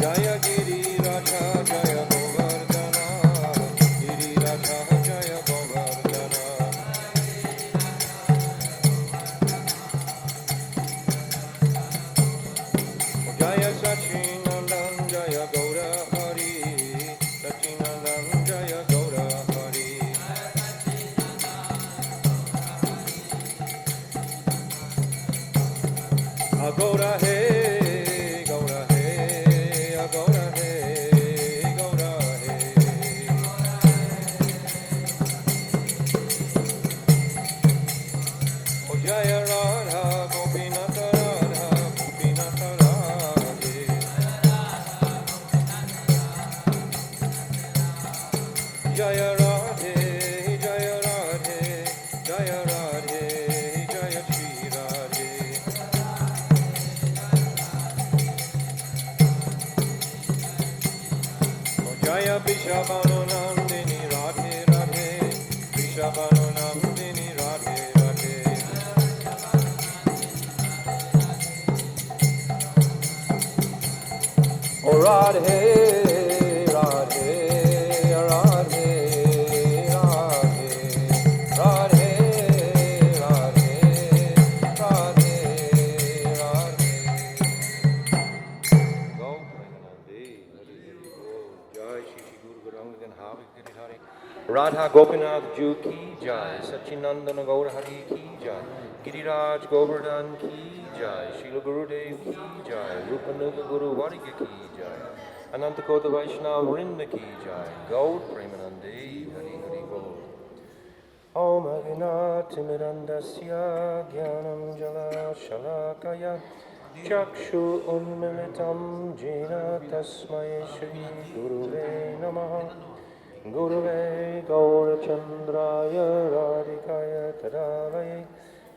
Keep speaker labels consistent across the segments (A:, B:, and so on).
A: Jaya Giri Raja Jaya Govardhana, Giri Raja Jaya Govardhana. Jaya Sachinandan Jaya Gaura Hari, Sachinandan Jaya Gaura Hari. Gaura He, Gaura He, Gaura He, Gaura He. Oh Jaya Radha, Gopinath Radha, Gopinath Radhe. Jaya Radhe, Jaya Radhe, Jaya Radhe, Jaya Shri Radhe. Jaya Vishabhanu Nandini Radhe Radhe, Vishabhanu Nandini Radhe Radhe. Oh Radhe, Radhe, Radhe, Radhe, Radhe, Radhe, Radhe, Radhe. Go, Premanandi, Hari Hari Bol, Jai Shri Shri Guru Gauranga Hari Hari Hari. Radha Gopinath Ju Ki Jai, Sachinandana Gaur Hari Ki Jai, Giriraj Govardhan Ki Jai, Srila Gurudev Ki Jai, Rupanuga Guru Varika Ki Jai, Anantakota Vaishnava Vrinda Ki Jai, Gaur Premanandi, Hari Hari Bol. Om Avinatimirandasya Gyanam Jala Shalakaya Chakshu Unmilitam Jena Tasmai Shri Guruve Namaha Guruve Gaurachandraya Radhikaya Tadavaye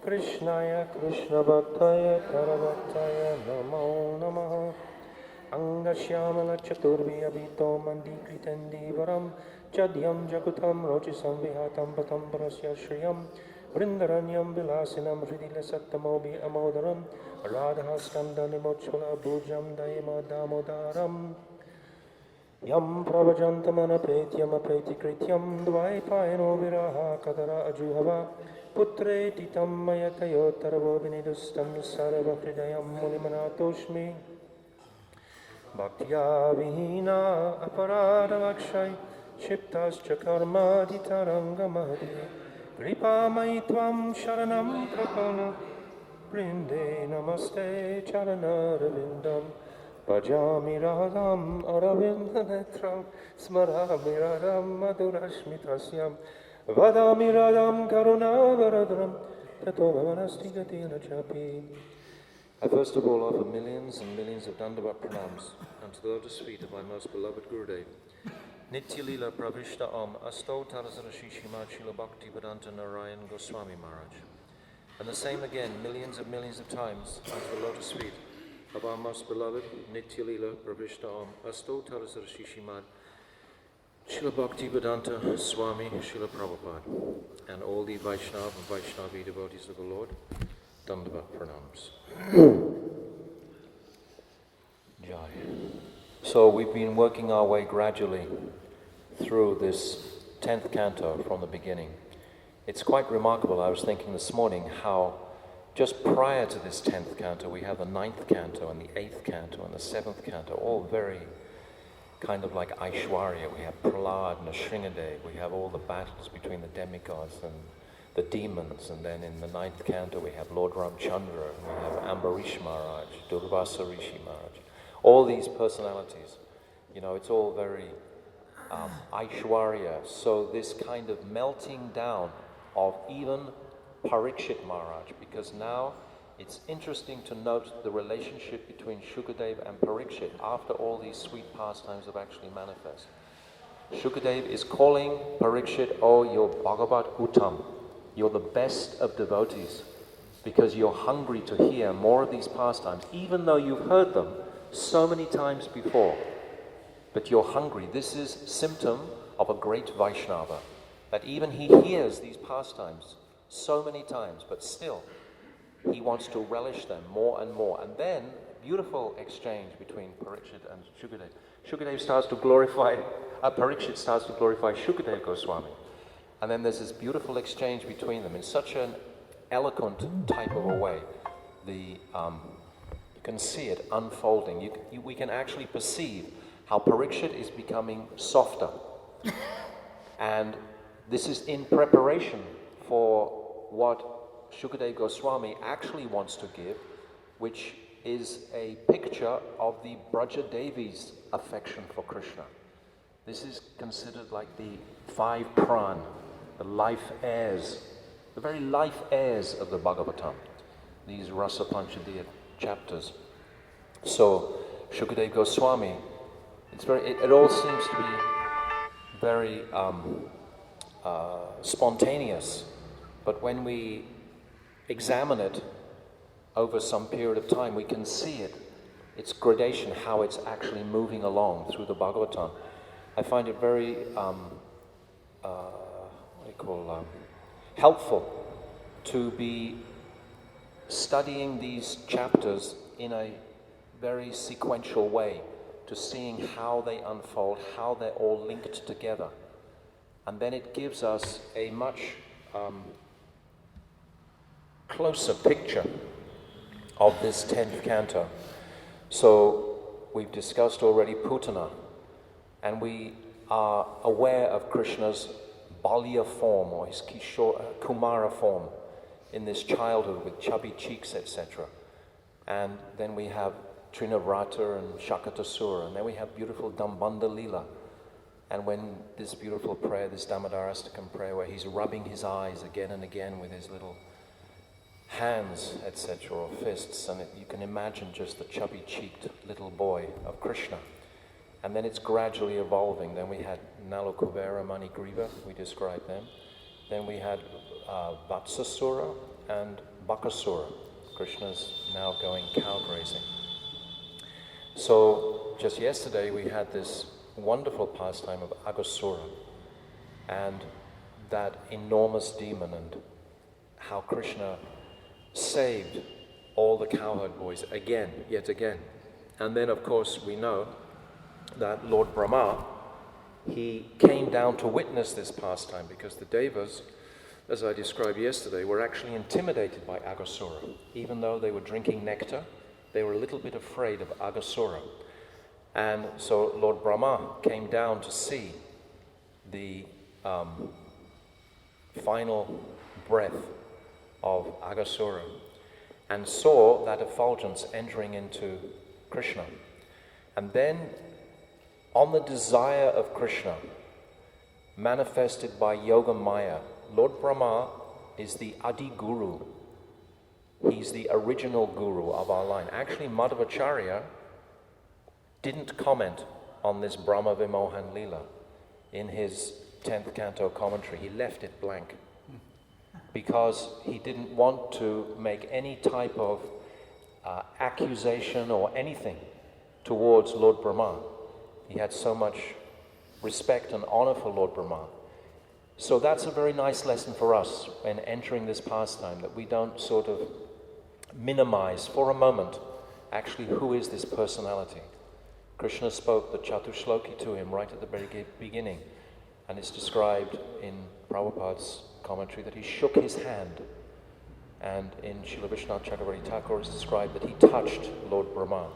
A: Krishnaya Krishna Bhaktaya Karabhaktaya Namo Namaha Angashyamala Chaturvi Abhito Mandikritandi Varam Chadyam Jagutam Rochisam Vihatam Patam Parasya Shriyam Vrindaranyam Vilasinam Hridila Sattamobi Amodaram Radha Skanda Nimochula Bhujam Daima Damodaram Yam Pravajantamana Pretyam Apreti Krityam Dvaipayano Viraha Kadara Ajuhava Putre Titam Mayatayo Taravo Vinidustam Sarava Hridayam Munimanatoshmi Bhaktya Vihina Aparada Vakshay Shiptas Chakarma Ditaranga Mahdi Kripa Maitvam Sharanam Prapana Brinde Namaste Charana Ravindam Bhajami Radham Aravinda Netram Smarami Radham Madhurashmitasyam Vadami Radham Karuna Varadram Tato Bhavanasti Gatina Chapi. I first of all offer millions and millions of Dandavat pranams unto the lotus feet of my most beloved Gurudev. Nitya Lila Pravishta Om Asto Talasara Shishima Shila Bhakti Vedanta Narayan Goswami Maharaj. And the same again, millions of times unto the lotus feet of our most beloved Nitya Lila Pravishta Om Asto Talasara Shishima Shila Bhakti Vedanta Swami Shila Prabhupada. And all the Vaishnava and Vaishnavi devotees of the Lord, Dandavat pranams. Jai. So we've been working our way gradually through this 10th canto from the beginning. It's quite remarkable. I was thinking this morning how just prior to this 10th canto we have the 9th canto and the 8th canto and the 7th canto, all very kind of like Aishwarya. We have Prahlad and Shringadev. We have all the battles between the demigods and the demons, and then in the 9th canto we have Lord Ramchandra, and we have Ambarish Maharaj, Durvasa Rishi Maharaj. All these personalities, you know, it's all very Aishwarya. So this kind of melting down of even Parikshit Maharaj, because now it's interesting to note the relationship between Shukadev and Parikshit after all these sweet pastimes have actually manifest. Shukadev is calling Parikshit, oh, you're Bhagavat Uttam, you're the best of devotees, because you're hungry to hear more of these pastimes, even though you've heard them so many times before, but you're hungry. This is symptom of a great Vaishnava, that even he hears these pastimes so many times, but still he wants to relish them more and more. And then, beautiful exchange between Parikshit and Shukadev. Shukadev starts to glorify, Parikshit starts to glorify Shukadev Goswami. And then there's this beautiful exchange between them in such an eloquent type of a way. You can see it unfolding. We can actually perceive how Parikshit is becoming softer. And this is in preparation for what Shukadev Goswami actually wants to give, which is a picture of the Braja Devi's affection for Krishna. This is considered like the 5 pran, the life heirs, the very life heirs of the Bhagavatam, these Rasa Panchadiya chapters. So Shukadev Goswami, it all seems to be very spontaneous, but when we examine it over some period of time, we can see its gradation, how it's actually moving along through the Bhagavatam. I find it very helpful to be studying these chapters in a very sequential way, to seeing how they unfold, how they're all linked together. And then it gives us a much closer picture of this 10th canto. So we've discussed already Putana, and we are aware of Krishna's Balya form, or his Kumara form, in this childhood with chubby cheeks, etc. And then we have Trinavrata and Shakatasura, and then we have beautiful Dambanda Lila. And when this beautiful prayer, this Damodarastakam prayer, where he's rubbing his eyes again and again with his little hands, etc., or fists, and you can imagine just the chubby-cheeked little boy of Krishna. And then it's gradually evolving. Then we had Nalakuvera, Manigriva, we described them. Then we had Vatsasura and Bakasura. Krishna's now going cow grazing. So just yesterday we had this wonderful pastime of Aghasura and that enormous demon, and how Krishna saved all the cowherd boys again, yet again. And then of course we know that Lord Brahma, he came down to witness this pastime, because the Devas, as I described yesterday, were actually intimidated by Aghasura. Even though they were drinking nectar, they were a little bit afraid of Aghasura. And so Lord Brahma came down to see the final breath of Aghasura, and saw that effulgence entering into Krishna. And then, on the desire of Krishna, manifested by Yoga Maya, Lord Brahma is the Adi Guru. He's the original guru of our line. Actually, Madhvacharya didn't comment on this Brahma Vimohan Lila in his 10th canto commentary. He left it blank, because he didn't want to make any type of accusation or anything towards Lord Brahma. He had so much respect and honor for Lord Brahma. So that's a very nice lesson for us when entering this pastime, that we don't sort of minimize for a moment actually who is this personality. Krishna spoke the Chatushloki to him right at the very beginning, and it's described in Prabhupada's commentary that he shook his hand, and in Srila Vishwanath Chakravarti Thakur it's described that he touched Lord Brahma.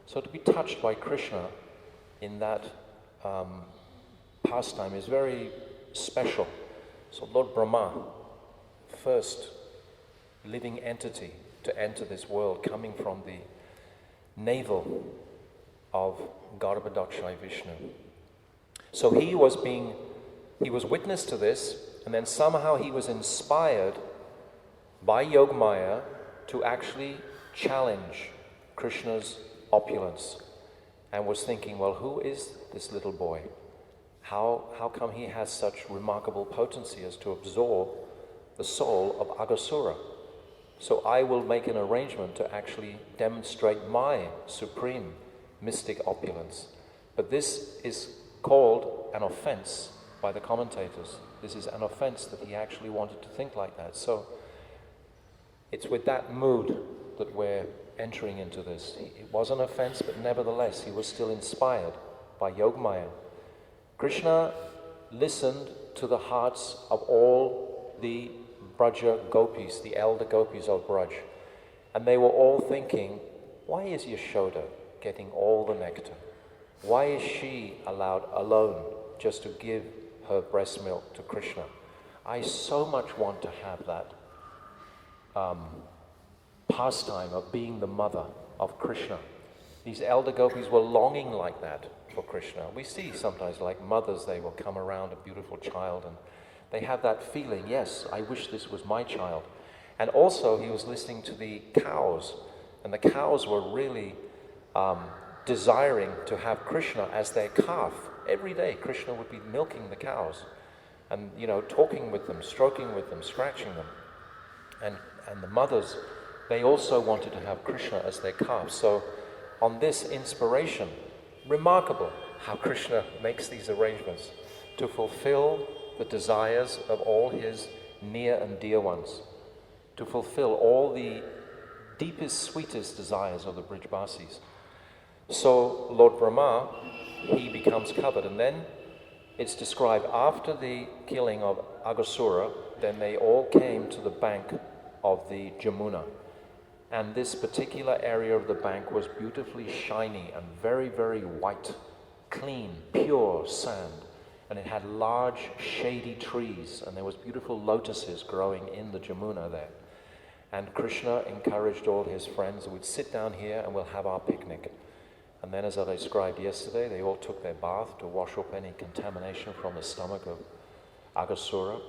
A: So to be touched by Krishna in that pastime is very special. So Lord Brahma, first living entity to enter this world, coming from the navel of Garbhodakshai Vishnu. So he was witness to this, and then somehow he was inspired by Yogamaya to actually challenge Krishna's opulence, and was thinking, well, who is this little boy? How come he has such remarkable potency as to absorb the soul of Aghasura? So I will make an arrangement to actually demonstrate my supreme mystic opulence. But this is called an offense by the commentators. This is an offense that he actually wanted to think like that. So it's with that mood that we're
B: entering into this. It was an offense, but nevertheless, he was still inspired by Yogamaya. Krishna listened to the hearts of all the Braja gopis, the elder gopis of Braj, and they were all thinking, why is Yashoda getting all the nectar? Why is she allowed alone just to give her breast milk to Krishna? I so much want to have that pastime of being the mother of Krishna. These elder gopis were longing like that for Krishna. We see sometimes like mothers, they will come around a beautiful child and they have that feeling, yes, I wish this was my child. And also he was listening to the cows, and the cows were really desiring to have Krishna as their calf. Every day Krishna would be milking the cows and, talking with them, stroking with them, scratching them. And the mothers, they also wanted to have Krishna as their calf. So on this inspiration, remarkable how Krishna makes these arrangements to fulfill the desires of all his near and dear ones, to fulfill all the deepest, sweetest desires of the Brijbasis. So Lord Brahma, he becomes covered, and then it's described after the killing of Aghasura, then they all came to the bank of the Jamuna. And this particular area of the bank was beautifully shiny and very, very white, clean, pure sand. And it had large shady trees, and there was beautiful lotuses growing in the Jamuna there. And Krishna encouraged all his friends, we'd sit down here and we'll have our picnic. And then, as I described yesterday, they all took their bath to wash off any contamination from the stomach of Aghasura.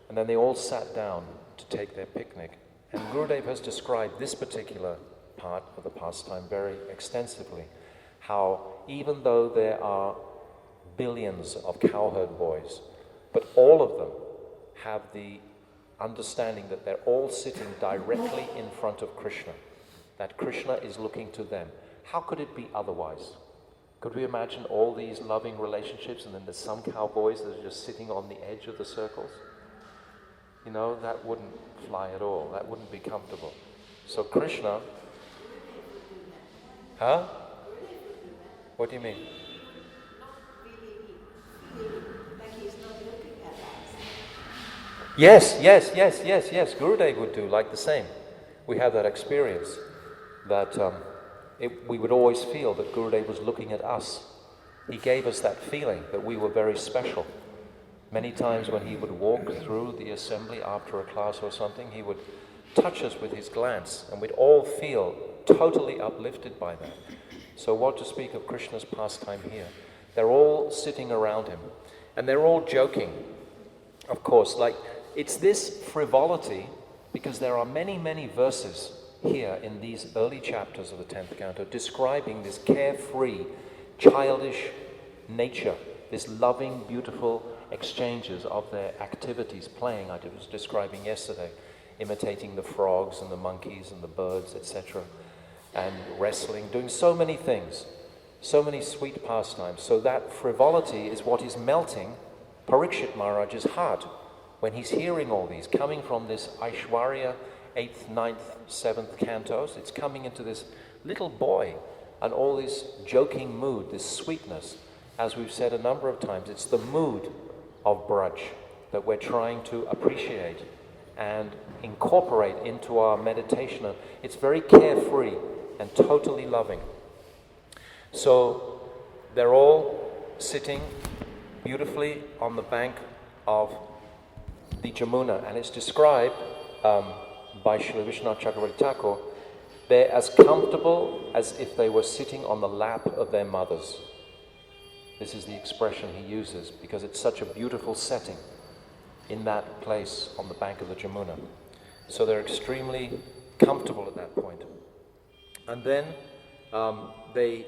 B: And then they all sat down to take their picnic. And Gurudev has described this particular part of the pastime very extensively, how even though there are billions of cowherd boys, but all of them have the understanding that they're all sitting directly in front of Krishna, that Krishna is looking to them. How could it be otherwise? Could we imagine all these loving relationships and then there's some cowboys that are just sitting on the edge of the circles? That wouldn't fly at all. That wouldn't be comfortable. So Krishna... Huh? What do you mean? Yes. Gurudev would do like the same. We have that experience that we would always feel that Gurudev was looking at us. He gave us that feeling that we were very special. Many times when he would walk through the assembly after a class or something, he would touch us with his glance, and we'd all feel totally uplifted by that. So what to speak of Krishna's pastime here? They're all sitting around him, and they're all joking. Of course, it's this frivolity, because there are many, many verses here in these early chapters of the 10th canto describing this carefree, childish nature, this loving, beautiful exchanges of their activities, playing, I was describing yesterday, imitating the frogs and the monkeys and the birds, etc., and wrestling, doing so many things, so many sweet pastimes. So that frivolity is what is melting Parikshit Maharaj's heart when he's hearing all these, coming from this Aishwarya 8th, 9th, 7th cantos. It's coming into this little boy and all this joking mood, this sweetness. As we've said a number of times, it's the mood of Braj that we're trying to appreciate and incorporate into our meditation. It's very carefree and totally loving. So they're all sitting beautifully on the bank of the Jamuna, and it's described by Srila Vishwanath Chakravarti Thakur, they're as comfortable as if they were sitting on the lap of their mothers. This is the expression he uses because it's such a beautiful setting in that place on the bank of the Jamuna. So they're extremely comfortable at that point. And then they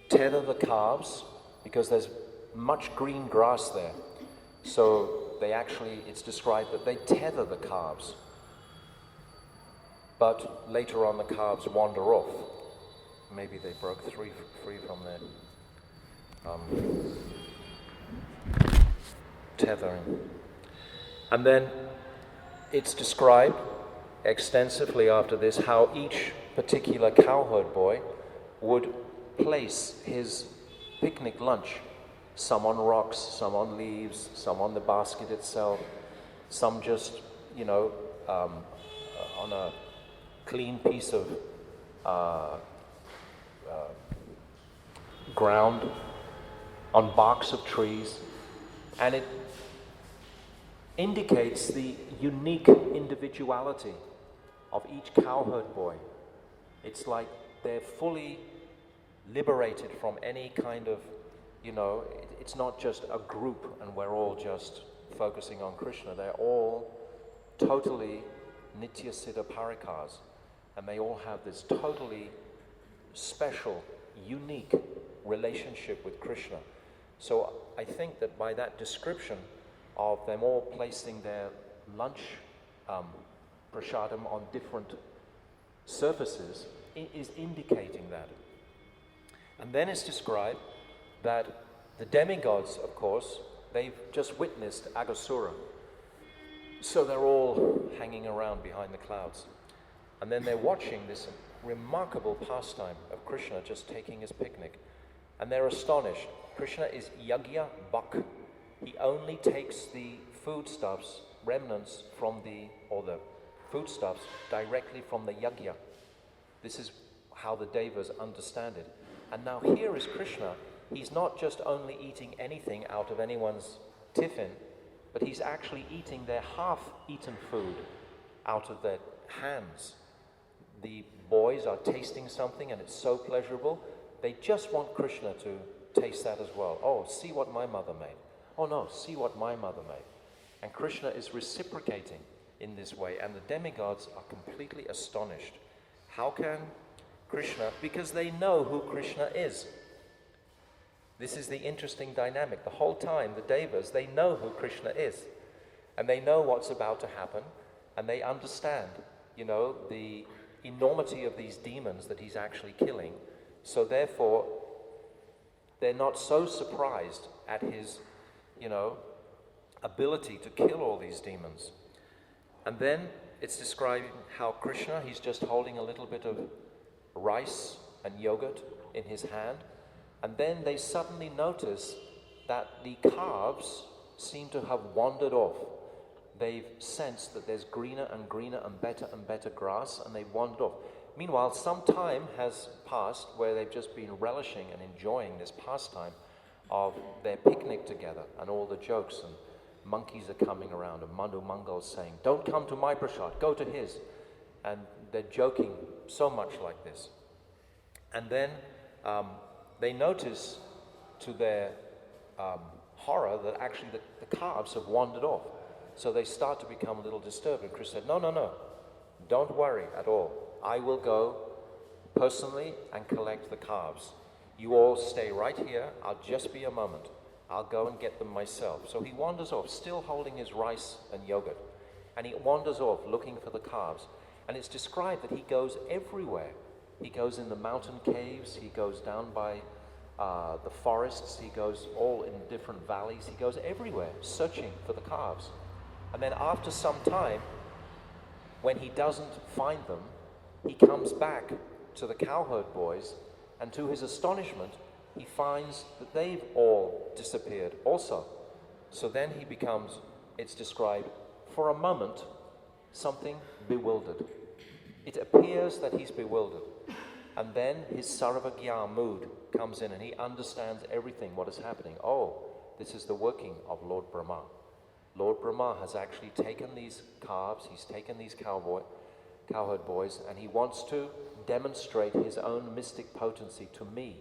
B: tether the calves because there's much green grass there. So it's described that they tether the calves. But later on the calves wander off. Maybe they broke free from their tethering. And then it's described extensively after this how each particular cowherd boy would place his picnic lunch, some on rocks, some on leaves, some on the basket itself, some just, on a clean piece of ground, on barks of trees, and it indicates the unique individuality of each cowherd boy. It's like they're fully liberated from any kind of, it's not just a group and we're all just focusing on Krishna. They're all totally Nitya Siddha Parikas, and they all have this totally special, unique relationship with Krishna. So I think that by that description of them all placing their lunch prasadam on different surfaces, it is indicating that. And then it's described that the demigods, of course, they've just witnessed Aghasura. So they're all hanging around behind the clouds. And then they're watching this remarkable pastime of Krishna just taking his picnic. And they're astonished. Krishna is yagya bhak. He only takes the foodstuffs, remnants from the foodstuffs directly from the yagya. This is how the devas understand it. And now here is Krishna. He's not just only eating anything out of anyone's tiffin, but he's actually eating their half-eaten food out of their hands. The boys are tasting something and it's so pleasurable. They just want Krishna to taste that as well. Oh, see what my mother made. Oh no, see what my mother made. And Krishna is reciprocating in this way, and the demigods are completely astonished. How can Krishna, because they know who Krishna is. This is the interesting dynamic. The whole time, the devas, they know who Krishna is. And they know what's about to happen, and they understand, the enormity of these demons that he's actually killing. So therefore, they're not so surprised at his, ability to kill all these demons. And then it's describing how Krishna, he's just holding a little bit of rice and yogurt in his hand. And then they suddenly notice that the calves seem to have wandered off. They've sensed that there's greener and greener and better grass, and they've wandered off. Meanwhile, some time has passed where they've just been relishing and enjoying this pastime of their picnic together and all the jokes, and monkeys are coming around, and Madhu Mangal's saying, "Don't come to my prasad, go to his." And they're joking so much like this. And then they notice, to their horror, that actually the calves have wandered off. So they start to become a little disturbed. And Krishna said, no, don't worry at all. I will go personally and collect the calves. You all stay right here. I'll just be a moment. I'll go and get them myself. So he wanders off, still holding his rice and yogurt. And he wanders off looking for the calves. And it's described that he goes everywhere. He goes in the mountain caves. He goes down by the forests. He goes all in different valleys. He goes everywhere searching for the calves. And then after some time, when he doesn't find them, he comes back to the cowherd boys, and to his astonishment, he finds that they've all disappeared also. So then he becomes, it's described, for a moment, something bewildered. It appears that he's bewildered. And then his Sarvagya mood comes in, and he understands everything, what is happening. Oh, this is the working of Lord Brahma. Lord Brahma has actually taken these calves, he's taken these cowherd boys, and he wants to demonstrate his own mystic potency to me,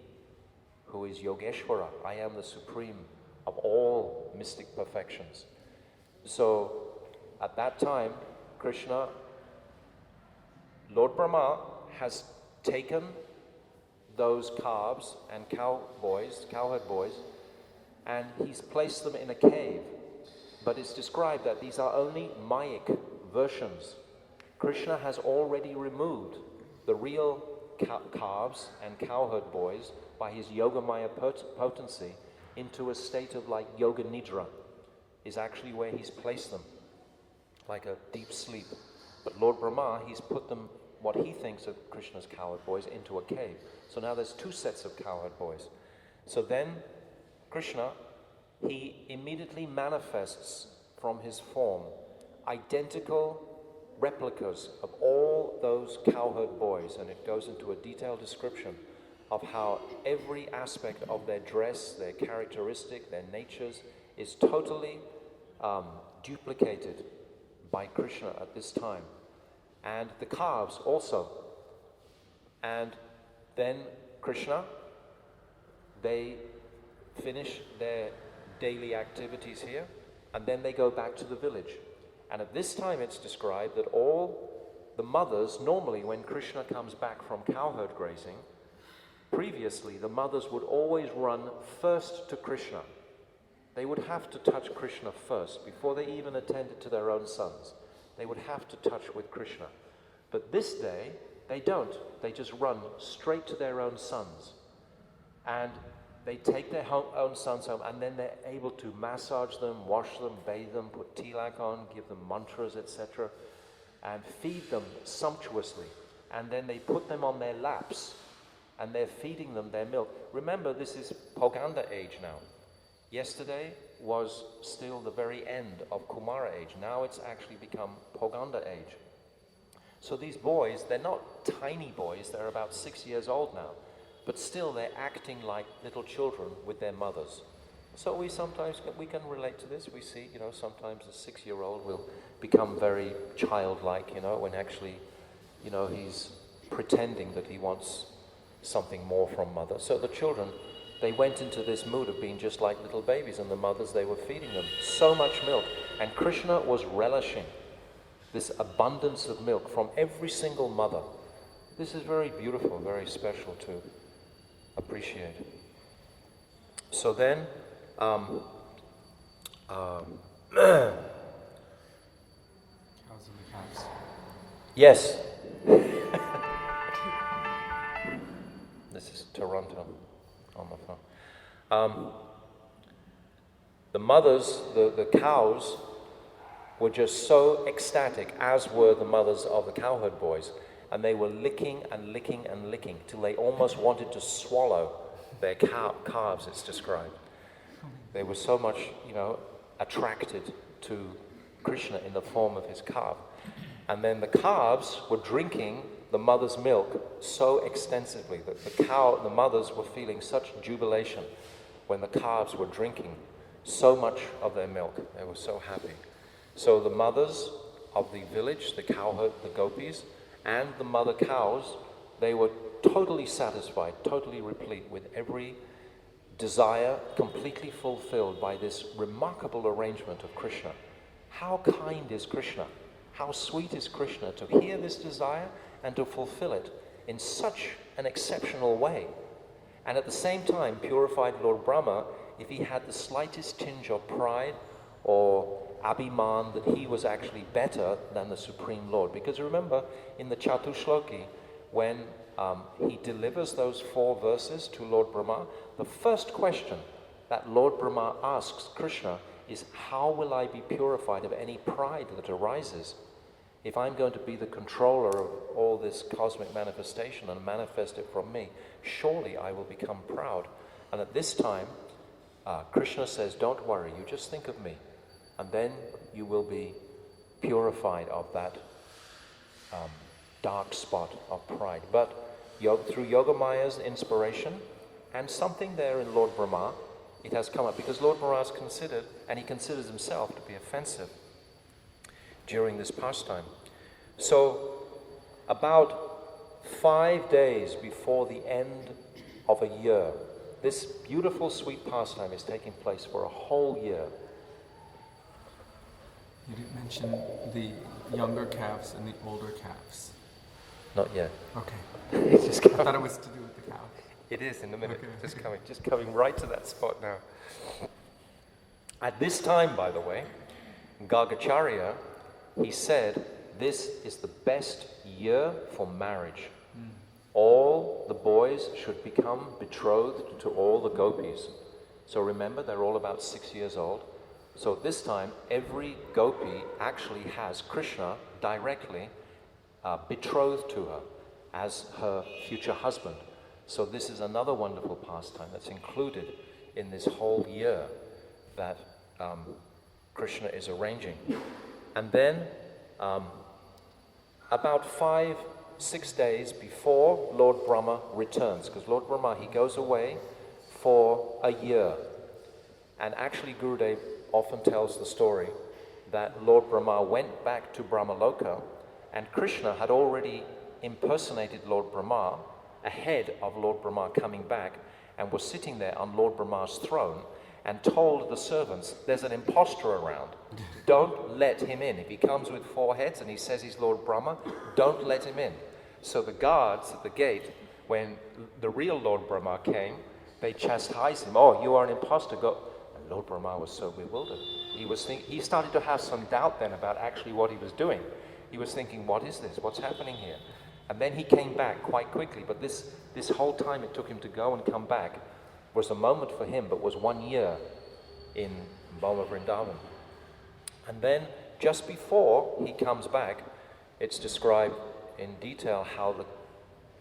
B: who is Yogeshwara. I am the supreme of all mystic perfections. So at that time, Krishna, Lord Brahma, has taken those calves and cowherd boys, and he's placed them in a cave. But it's described that these are only Mayic versions. Krishna has already removed the real calves and cowherd boys by his Yogamaya potency into a state of like Yoga Nidra, is actually where he's placed them, like a deep sleep. But Lord Brahma, he's put them what he thinks of Krishna's cowherd boys into a cave. So now there's two sets of cowherd boys. So then Krishna, he immediately manifests from his form identical replicas of all those cowherd boys, and it goes into a detailed description of how every aspect of their dress, their characteristic, their natures is totally duplicated by Krishna at this time. And the calves also. And then Krishna, they finish their daily activities here, and then they go back to the village. And at this time it's described that all the mothers, normally when Krishna comes back from cowherd grazing, previously the mothers would always run first to Krishna. They would have to touch Krishna first before they even attended to their own sons. They would have to touch with Krishna. But this day, they don't. They just run straight to their own sons. And they take their own sons home, and then they're able to massage them, wash them, bathe them, put tilak on, give them mantras, etc., and feed them sumptuously. And then they put them on their laps, and they're feeding them their milk. Remember, this is Poganda age now. Yesterday was still the very end of Kumara age. Now it's actually become Poganda age. So these boys, they're not tiny boys, they're about 6 years old now, but still they're acting like little children with their mothers. So we can relate to this. We see, sometimes a 6-year-old will become very childlike, when actually, he's pretending that he wants something more from mother. So the children, they went into this mood of being just like little babies, and the mothers, they were feeding them so much milk. And Krishna was relishing this abundance of milk from every single mother. This is very beautiful, very special to appreciate. So then,
C: cows and the calves.
B: yes. This is Toronto on the phone. The mothers, the cows, were just so ecstatic, as were the mothers of the cowherd boys, and they were licking and licking and licking till they almost wanted to swallow their calves, it's described. They were so much, attracted to Krishna in the form of his calf. And then the calves were drinking the mother's milk so extensively that the mothers were feeling such jubilation when the calves were drinking so much of their milk. They were so happy. So the mothers of the village, the cowherd, the gopis, and the mother cows, they were totally satisfied, totally replete with every desire completely fulfilled by this remarkable arrangement of Krishna. How kind is Krishna? How sweet is Krishna to hear this desire and to fulfill it in such an exceptional way. And at the same time, purified Lord Brahma, if he had the slightest tinge of pride or abhiman that he was actually better than the Supreme Lord. Because remember, in the Chatushloki, when he delivers those 4 verses to Lord Brahma, the first question that Lord Brahma asks Krishna is, how will I be purified of any pride that arises? If I'm going to be the controller of all this cosmic manifestation and manifest it from me, surely I will become proud. And at this time, Krishna says, don't worry, you just think of me, and then you will be purified of that dark spot of pride. But through Yogamaya's inspiration and something there in Lord Brahma, it has come up, because Lord Brahma is considered, and he considers himself to be offensive during this pastime. So about 5 days before the end of a year, this beautiful sweet pastime is taking place for a whole year.
C: You didn't mention the younger calves and the older calves.
B: Not yet.
C: Okay.
B: It's just
C: I thought it was to do with the cows.
B: It is in a minute.
C: Okay.
B: Just coming right to that spot now. At this time, by the way, Gargacharya, he said, this is the best year for marriage. All the boys should become betrothed to all the gopis. So remember, they're all about 6 years old. So this time, every gopi actually has Krishna directly betrothed to her as her future husband. So this is another wonderful pastime that's included in this whole year that Krishna is arranging. And then about 5-6 days before Lord Brahma returns, because Lord Brahma, he goes away for a year. And actually Gurudev often tells the story that Lord Brahma went back to Brahmaloka, and Krishna had already impersonated Lord Brahma ahead of Lord Brahma coming back, and was sitting there on Lord Brahma's throne and told the servants, there's an impostor around, don't let him in. If he comes with 4 heads and he says he's Lord Brahma, don't let him in. So the guards at the gate, when the real Lord Brahma came, they chastised him. Oh, you are an impostor, go. And Lord Brahma was so bewildered. He started to have some doubt then about actually what he was doing. He was thinking, what is this? What's happening here? And then he came back quite quickly, but this whole time it took him to go and come back was a moment for him, but was 1 year in Brahma Vrindavan. And then just before he comes back, it's described in detail how the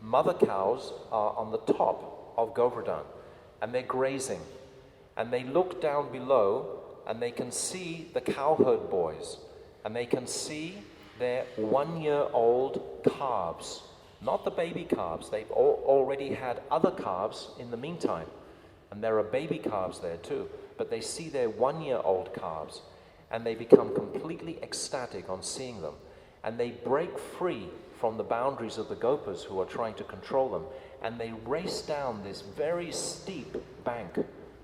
B: mother cows are on the top of Govardhan, and they're grazing, and they look down below and they can see the cowherd boys, and they can see their 1-year-old calves, not the baby calves. They've already had other calves in the meantime, and there are baby calves there too, but they see their 1-year-old calves, and they become completely ecstatic on seeing them, and they break free from the boundaries of the gopas who are trying to control them, and they race down this very steep bank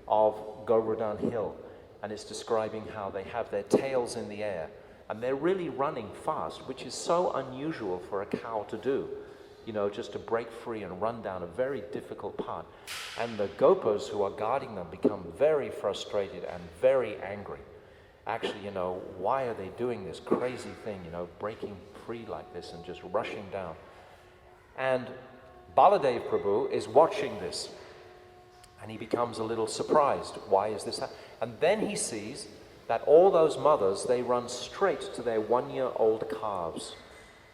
B: of Govardhan Hill, and it's describing how they have their tails in the air, and they're really running fast, which is so unusual for a cow to do, just to break free and run down a very difficult path. And the gopas who are guarding them become very frustrated and very angry. Actually, why are they doing this crazy thing, breaking free like this and just rushing down? And Baladev Prabhu is watching this, and he becomes a little surprised. Why is this happening? And then he sees that all those mothers, they run straight to their 1-year-old calves,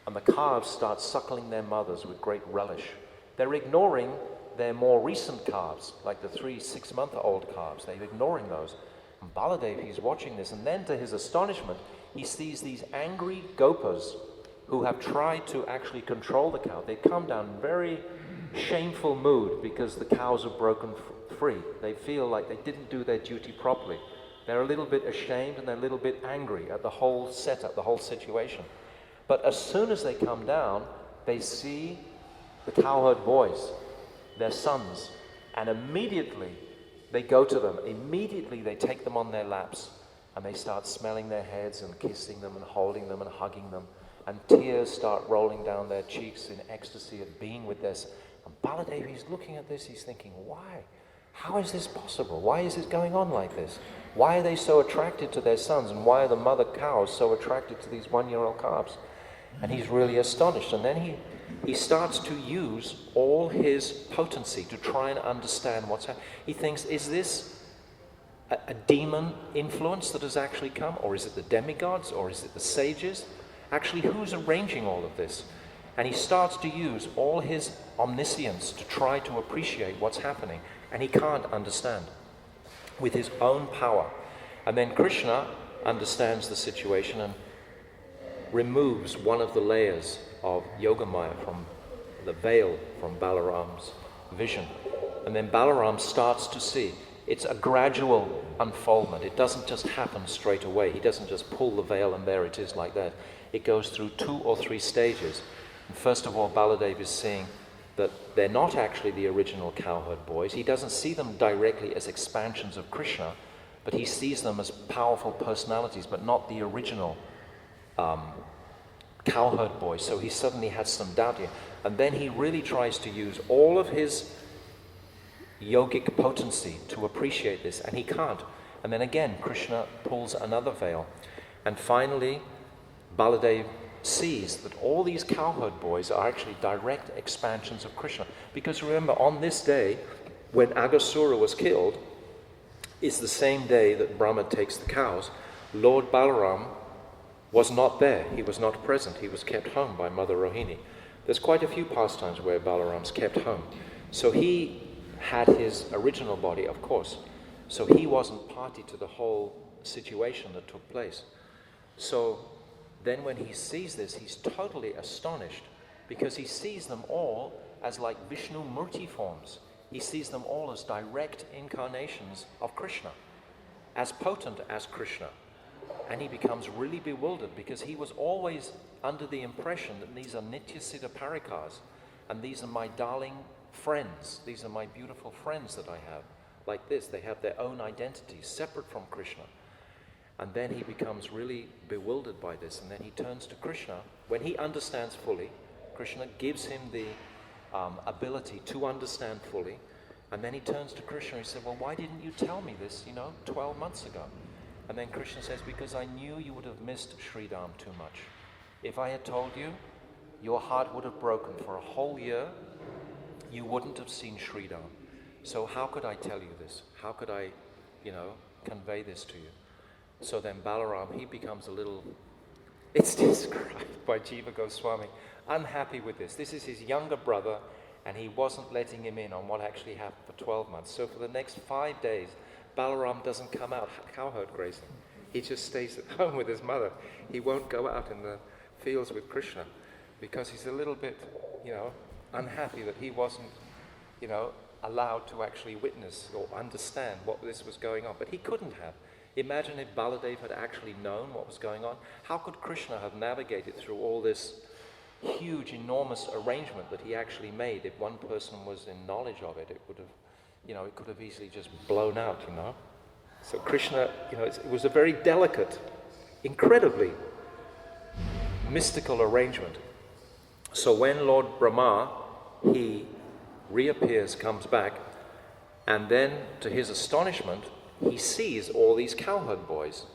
B: and the calves start suckling their mothers with great relish. They're ignoring their more recent calves, like the 3-6-month-old calves. They're ignoring those. And Baladev, he's watching this, and then to his astonishment, he sees these angry gopas who have tried to actually control the cow. They come down in very shameful mood because the cows have broken free. They feel like they didn't do their duty properly. They're a little bit ashamed and they're a little bit angry at the whole setup, the whole situation. But as soon as they come down, they see the cowherd boys, their sons, and immediately they go to them. Immediately they take them on their laps, and they start smelling their heads and kissing them and holding them and hugging them, and tears start rolling down their cheeks in ecstasy at being with this. And Baladev, he's looking at this, he's thinking, why? How is this possible? Why is it going on like this? Why are they so attracted to their sons, and why are the mother cows so attracted to these 1-year-old calves? And he's really astonished. And then he starts to use all his potency to try and understand what's happening. He thinks, is this a demon influence that has actually come? Or is it the demigods? Or is it the sages? Actually, who's arranging all of this? And he starts to use all his omniscience to try to appreciate what's happening. And he can't understand with his own power. And then Krishna understands the situation and removes one of the layers of Yogamaya from the veil from Balaram's vision. And then Balaram starts to see. It's a gradual unfoldment. It doesn't just happen straight away. He doesn't just pull the veil and there it is like that. It goes through 2 or 3 stages. And first of all, Baladev is seeing that they're not actually the original cowherd boys. He doesn't see them directly as expansions of Krishna, but he sees them as powerful personalities, but not the original cowherd boys. So he suddenly has some doubt here. And then he really tries to use all of his yogic potency to appreciate this, and he can't. And then again, Krishna pulls another veil. And finally, Baladev sees that all these cowherd boys are actually direct expansions of Krishna. Because remember, on this day, when Aghasura was killed, is the same day that Brahma takes the cows. Lord Balaram was not there. He was not present. He was kept home by Mother Rohini. There's quite a few pastimes where Balaram's kept home. So he had his original body, of course. So he wasn't party to the whole situation that took place. So then when he sees this, he's totally astonished because he sees them all as like Vishnu Murti forms. He sees them all as direct incarnations of Krishna, as potent as Krishna. And he becomes really bewildered because he was always under the impression that these are Nitya Siddha Parikas and these are my darling friends. These are my beautiful friends that I have. Like this, they have their own identities separate from Krishna. And then he becomes really bewildered by this, and then he turns to Krishna. When he understands fully, Krishna gives him the ability to understand fully, and then he turns to Krishna and he said, well, why didn't you tell me this, 12 months ago? And then Krishna says, because I knew you would have missed Sridham too much. If I had told you, your heart would have broken for a whole year. You wouldn't have seen Sridham. So how could I tell you this? How could I, convey this to you? So then Balaram, he becomes a little, it's described by Jiva Goswami, unhappy with this. This is his younger brother, and he wasn't letting him in on what actually happened for 12 months. So for the next 5 days, Balaram doesn't come out cowherd grazing. He just stays at home with his mother. He won't go out in the fields with Krishna because he's a little bit, unhappy that he wasn't, allowed to actually witness or understand what this was going on. But he couldn't have. Imagine if Baladev had actually known what was going on. How could Krishna have navigated through all this huge, enormous arrangement that he actually made? If one person was in knowledge of it, it would have, it could have easily just blown out, So Krishna, it was a very delicate, incredibly mystical arrangement. So when Lord Brahma, he reappears, comes back, and then to his astonishment, he sees all these cowherd boys.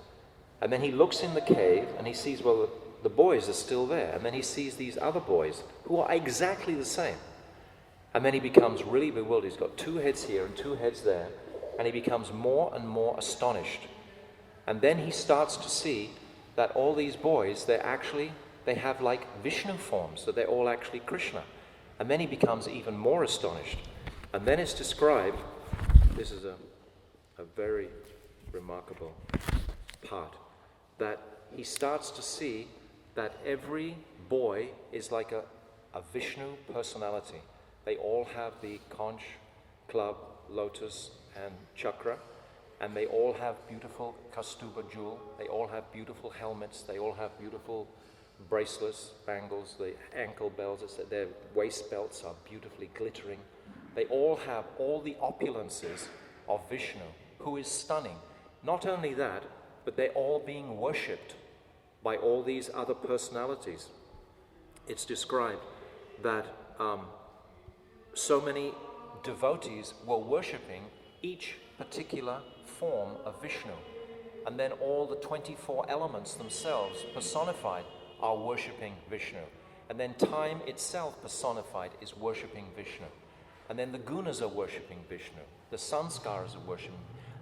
B: And then he looks in the cave and he sees, well, the boys are still there. And then he sees these other boys who are exactly the same. And then he becomes really bewildered. He's got 2 heads here and 2 heads there. And he becomes more and more astonished. And then he starts to see that all these boys, they have like Vishnu forms, that they're all actually Krishna. And then he becomes even more astonished. And then it's described, this is a very remarkable part, that he starts to see that every boy is like a Vishnu personality. They all have the conch, club, lotus, and chakra, and they all have beautiful kastuba jewel. They all have beautiful helmets. They all have beautiful bracelets, bangles, the ankle belts, their waist belts are beautifully glittering. They all have all the opulences of Vishnu, who is stunning. Not only that, but they're all being worshipped by all these other personalities. It's described that so many devotees were worshipping each particular form of Vishnu. And then all the 24 elements themselves personified are worshipping Vishnu. And then time itself personified is worshipping Vishnu. And then the gunas are worshipping Vishnu. The sanskaras are worshipping.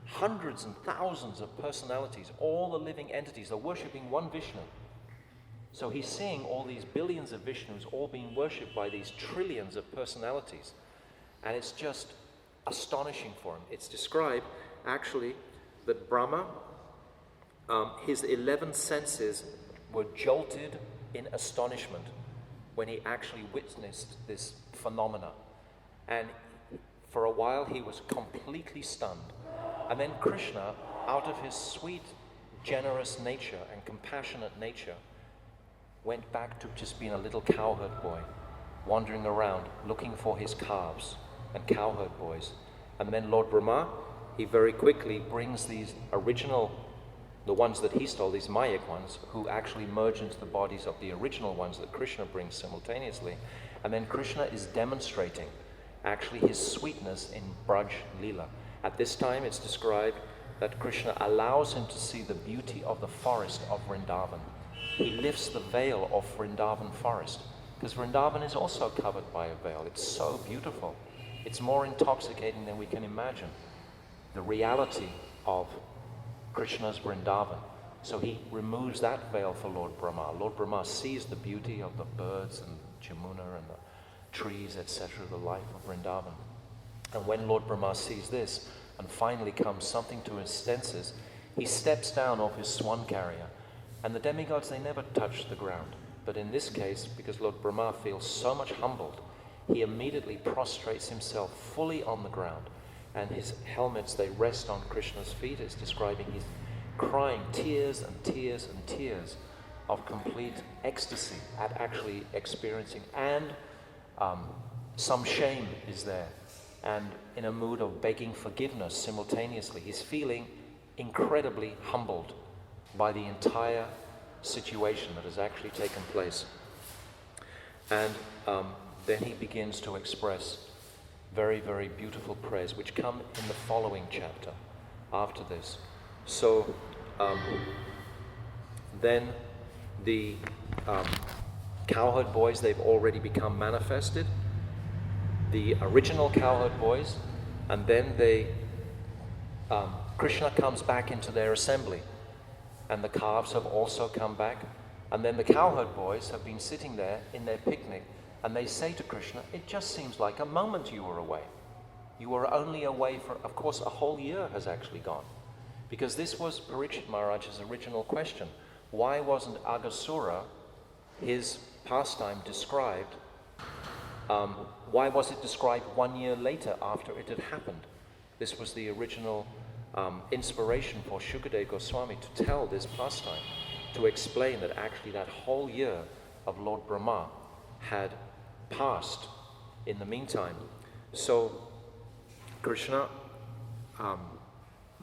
B: Hundreds and thousands of personalities, all the living entities are worshipping one Vishnu. So he's seeing all these billions of Vishnus all being worshipped by these trillions of personalities. And it's just astonishing for him. It's described actually that Brahma, his 11 senses were jolted in astonishment when he actually witnessed this phenomena. And for a while he was completely stunned. And then Krishna, out of his sweet, generous nature and compassionate nature, went back to just being a little cowherd boy, wandering around looking for his calves and cowherd boys. And then Lord Brahma, he very quickly brings these original, the ones that he stole, these Mayak ones, who actually merge into the bodies of the original ones that Krishna brings simultaneously. And then Krishna is demonstrating actually his sweetness in Braj Lila. At this time it's described that Krishna allows him to see the beauty of the forest of Vrindavan. He lifts the veil of Vrindavan forest, because Vrindavan is also covered by a veil. It's so beautiful. It's more intoxicating than we can imagine. The reality of Krishna's Vrindavan. So he removes that veil for Lord Brahma. Lord Brahma sees the beauty of the birds and Jamuna and the trees, etc., the life of Vrindavan. And when Lord Brahma sees this, and finally comes something to his senses, he steps down off his swan carrier. And the demigods, they never touch the ground. But in this case, because Lord Brahma feels so much humbled, he immediately prostrates himself fully on the ground. And his helmets, they rest on Krishna's feet. It's describing he's crying tears and tears and tears of complete ecstasy at actually experiencing. And some shame is there. And in a mood of begging forgiveness simultaneously. He's feeling incredibly humbled by the entire situation that has actually taken place. And then he begins to express very, very beautiful prayers, which come in the following chapter after this. So then the cowherd boys, they've already become manifested. The original cowherd boys, and then Krishna comes back into their assembly, and the calves have also come back, and then the cowherd boys have been sitting there in their picnic, and they say to Krishna, it just seems like a moment you were away. You were only away for, of course, a whole year has actually gone. Because this was Parikshit Maharaj's original question. Why wasn't Aghasura, his pastime, described? Why was it described 1 year later after it had happened? This was the original inspiration for Shukadeva Goswami to tell this pastime, to explain that actually that whole year of Lord Brahma had passed in the meantime. So Krishna,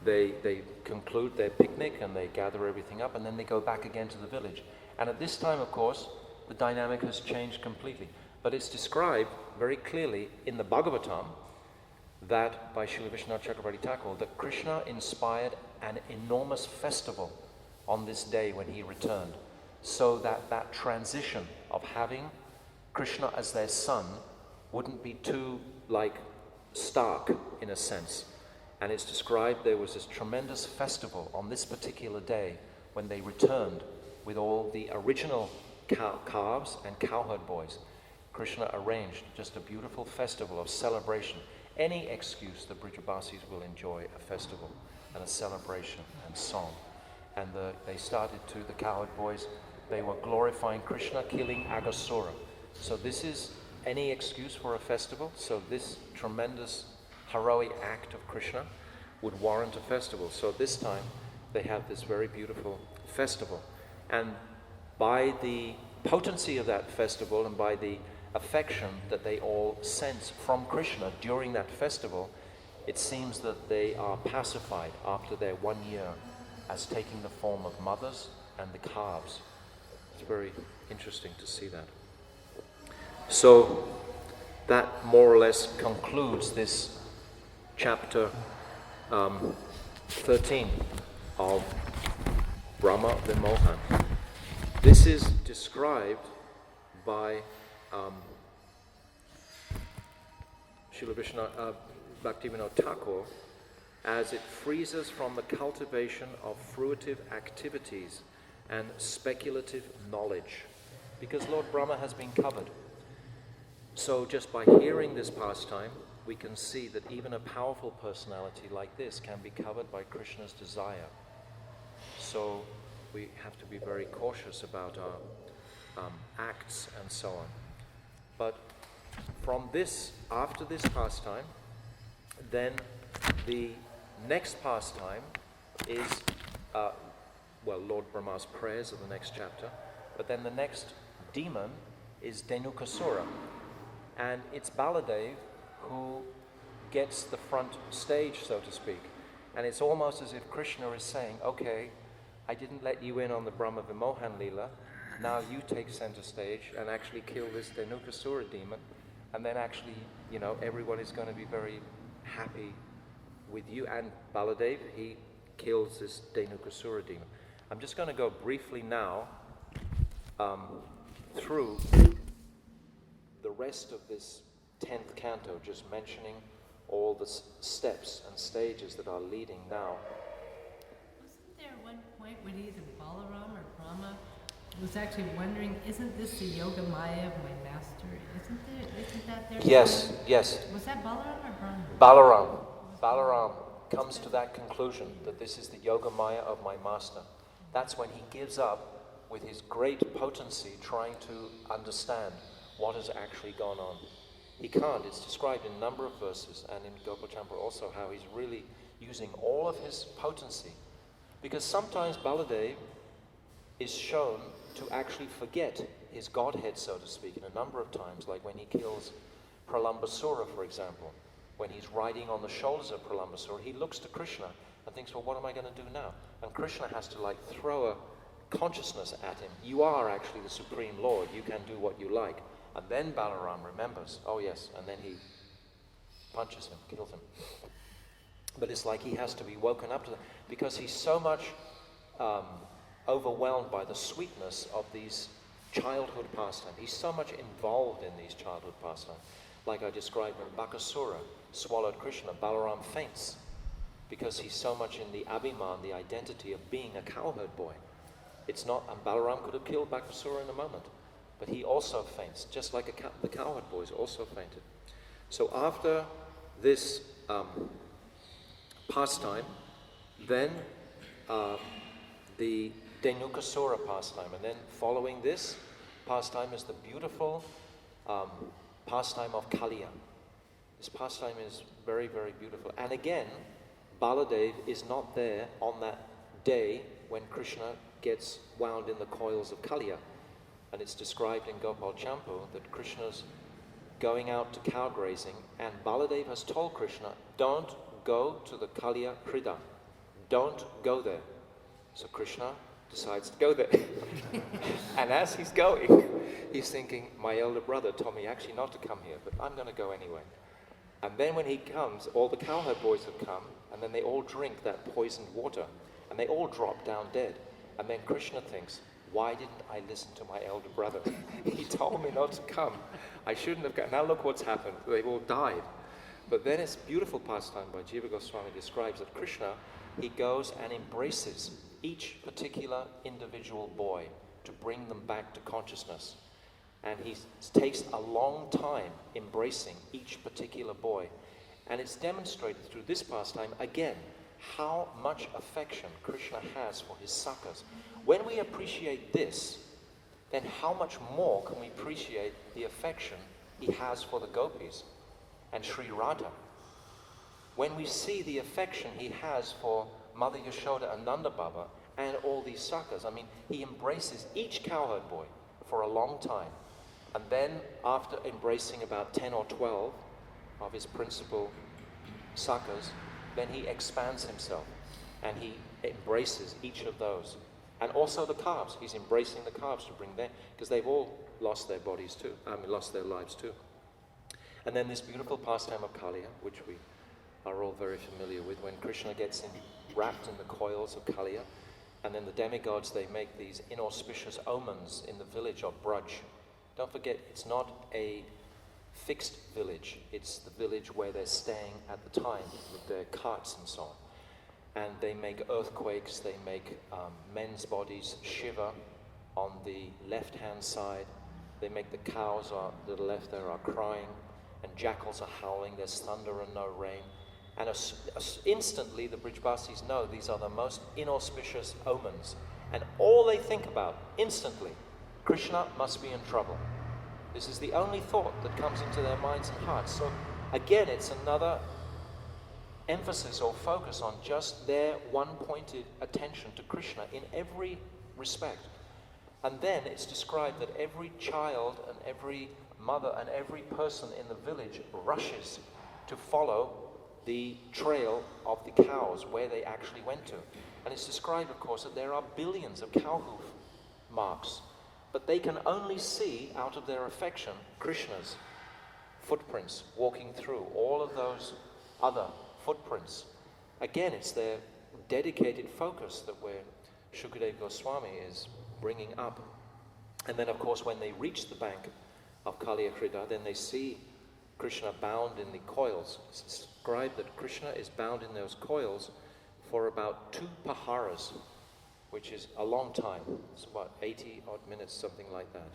B: they conclude their picnic and they gather everything up, and then they go back again to the village. And at this time, of course, the dynamic has changed completely. But it's described very clearly in the Bhagavatam that by Srila Vishwanath Chakravarti Thakur, that Krishna inspired an enormous festival on this day when he returned, so that that transition of having Krishna as their son wouldn't be too stark in a sense. And it's described there was this tremendous festival on this particular day when they returned with all the original calves and cowherd boys. Krishna arranged just a beautiful festival of celebration. Any excuse the Brijabasis will enjoy a festival and a celebration and song. And they started to, the cowherd boys, they were glorifying Krishna, killing Aghasura. So this is any excuse for a festival. So this tremendous heroic act of Krishna would warrant a festival. So this time they have this very beautiful festival. And by the potency of that festival and by the affection that they all sense from Krishna during that festival, it seems that they are pacified after their 1 year as taking the form of mothers and the calves. It's very interesting to see that. So that more or less concludes this chapter 13 of Brahma Vimohan. This is described by Srila Bhaktivinoda Thakur as it frees us from the cultivation of fruitive activities and speculative knowledge, because Lord Brahma has been covered. So just by hearing this pastime, we can see that even a powerful personality like this can be covered by Krishna's desire. So we have to be very cautious about our acts and so on. But from this, after this pastime, then the next pastime is, Lord Brahma's prayers of the next chapter, but then the next demon is Dhenukasura. And it's Baladev who gets the front stage, so to speak. And it's almost as if Krishna is saying, okay, I didn't let you in on the Brahma Vimohan Lila, now you take center stage and actually kill this Dhenukasura demon, and then actually, everyone is going to be very happy with you. And Baladev, he kills this Dhenukasura demon. I'm just going to go briefly now through the rest of this 10th canto, just mentioning all the steps and stages that are leading now.
D: Wasn't there one point point when either Balaram or Brahma was actually wondering, isn't this the Yoga Maya of my master? Isn't that there?
B: Yes,
D: somewhere?
B: yes.
D: Was that Balaram or Brahma?
B: Balaram comes to that conclusion that this is the Yoga Maya of my master. That's when he gives up with his great potency trying to understand what has actually gone on. He can't. It's described in a number of verses, and in Gopal Champa also, how he's really using all of his potency. Because sometimes Baladev is shown to actually forget his godhead, so to speak, in a number of times, like when he kills Pralambasura, for example. When he's riding on the shoulders of Pralambasura, he looks to Krishna and thinks, well, what am I going to do now? And Krishna has to like throw a consciousness at him. You are actually the Supreme Lord. You can do what you like. And then Balaram remembers, oh yes, and then he punches him, kills him. But it's like he has to be woken up to that, because he's so much overwhelmed by the sweetness of these childhood pastimes. He's so much involved in these childhood pastimes. Like I described when Bakasura swallowed Krishna, Balaram faints, because he's so much in the abhiman, the identity of being a cowherd boy. It's not, and Balaram could have killed Bakasura in a moment, but he also faints, just like the cowherd boys also fainted. So after this pastime, then the Dhenukasura pastime, and then following this pastime is the beautiful pastime of Kaliya. This pastime is very, very beautiful. And again, Baladev is not there on that day when Krishna gets wound in the coils of Kaliya. And it's described in Gopal Champu that Krishna's going out to cow grazing, and Baladev has told Krishna, don't go to the Kaliya Krida. Don't go there. So Krishna decides to go there. And as he's going, he's thinking, my elder brother told me actually not to come here, but I'm going to go anyway. And then when he comes, all the cowherd boys have come, and then they all drink that poisoned water, and they all drop down dead. And then Krishna thinks, why didn't I listen to my elder brother? He told me not to come. I shouldn't have gone. Now look what's happened. They've all died. But then it's beautiful pastime by Jiva Goswami describes that Krishna, he goes and embraces each particular individual boy to bring them back to consciousness. And he takes a long time embracing each particular boy. And it's demonstrated through this pastime, again, how much affection Krishna has for his sakhas. When we appreciate this, then how much more can we appreciate the affection he has for the gopis and Sri Radha? When we see the affection he has for Mother Yashoda and Nanda Baba and all these sakhas, I mean, he embraces each cowherd boy for a long time. And then after embracing about 10 or 12 of his principal sakhas, then he expands himself and he embraces each of those. And also the calves, he's embracing the calves to bring them, because they've all lost their bodies too, lost their lives too. And then this beautiful pastime of Kaliya, which we are all very familiar with, when Krishna gets wrapped in the coils of Kaliya, and then the demigods, they make these inauspicious omens in the village of Braj. Don't forget, it's not a fixed village, it's the village where they're staying at the time with their carts and so on. And they make earthquakes, they make men's bodies shiver on the left-hand side. They make the cows to the left there are crying, and jackals are howling, there's thunder and no rain. And instantly the Brijbasis know these are the most inauspicious omens. And all they think about, instantly, Krishna must be in trouble. This is the only thought that comes into their minds and hearts. So again, it's another emphasis or focus on just their one-pointed attention to Krishna in every respect. And then it's described that every child and every mother and every person in the village rushes to follow the trail of the cows where they actually went to. And it's described, of course, that there are billions of cow hoof marks, but they can only see, out of their affection, Krishna's footprints walking through all of those other footprints. Again, it's their dedicated focus that where Shukadeva Goswami is bringing up. And then, of course, when they reach the bank of Kaliya Krida, then they see Krishna bound in the coils. It's described that Krishna is bound in those coils for about 2 paharas. which is a long time. It's about 80 odd minutes, something like that.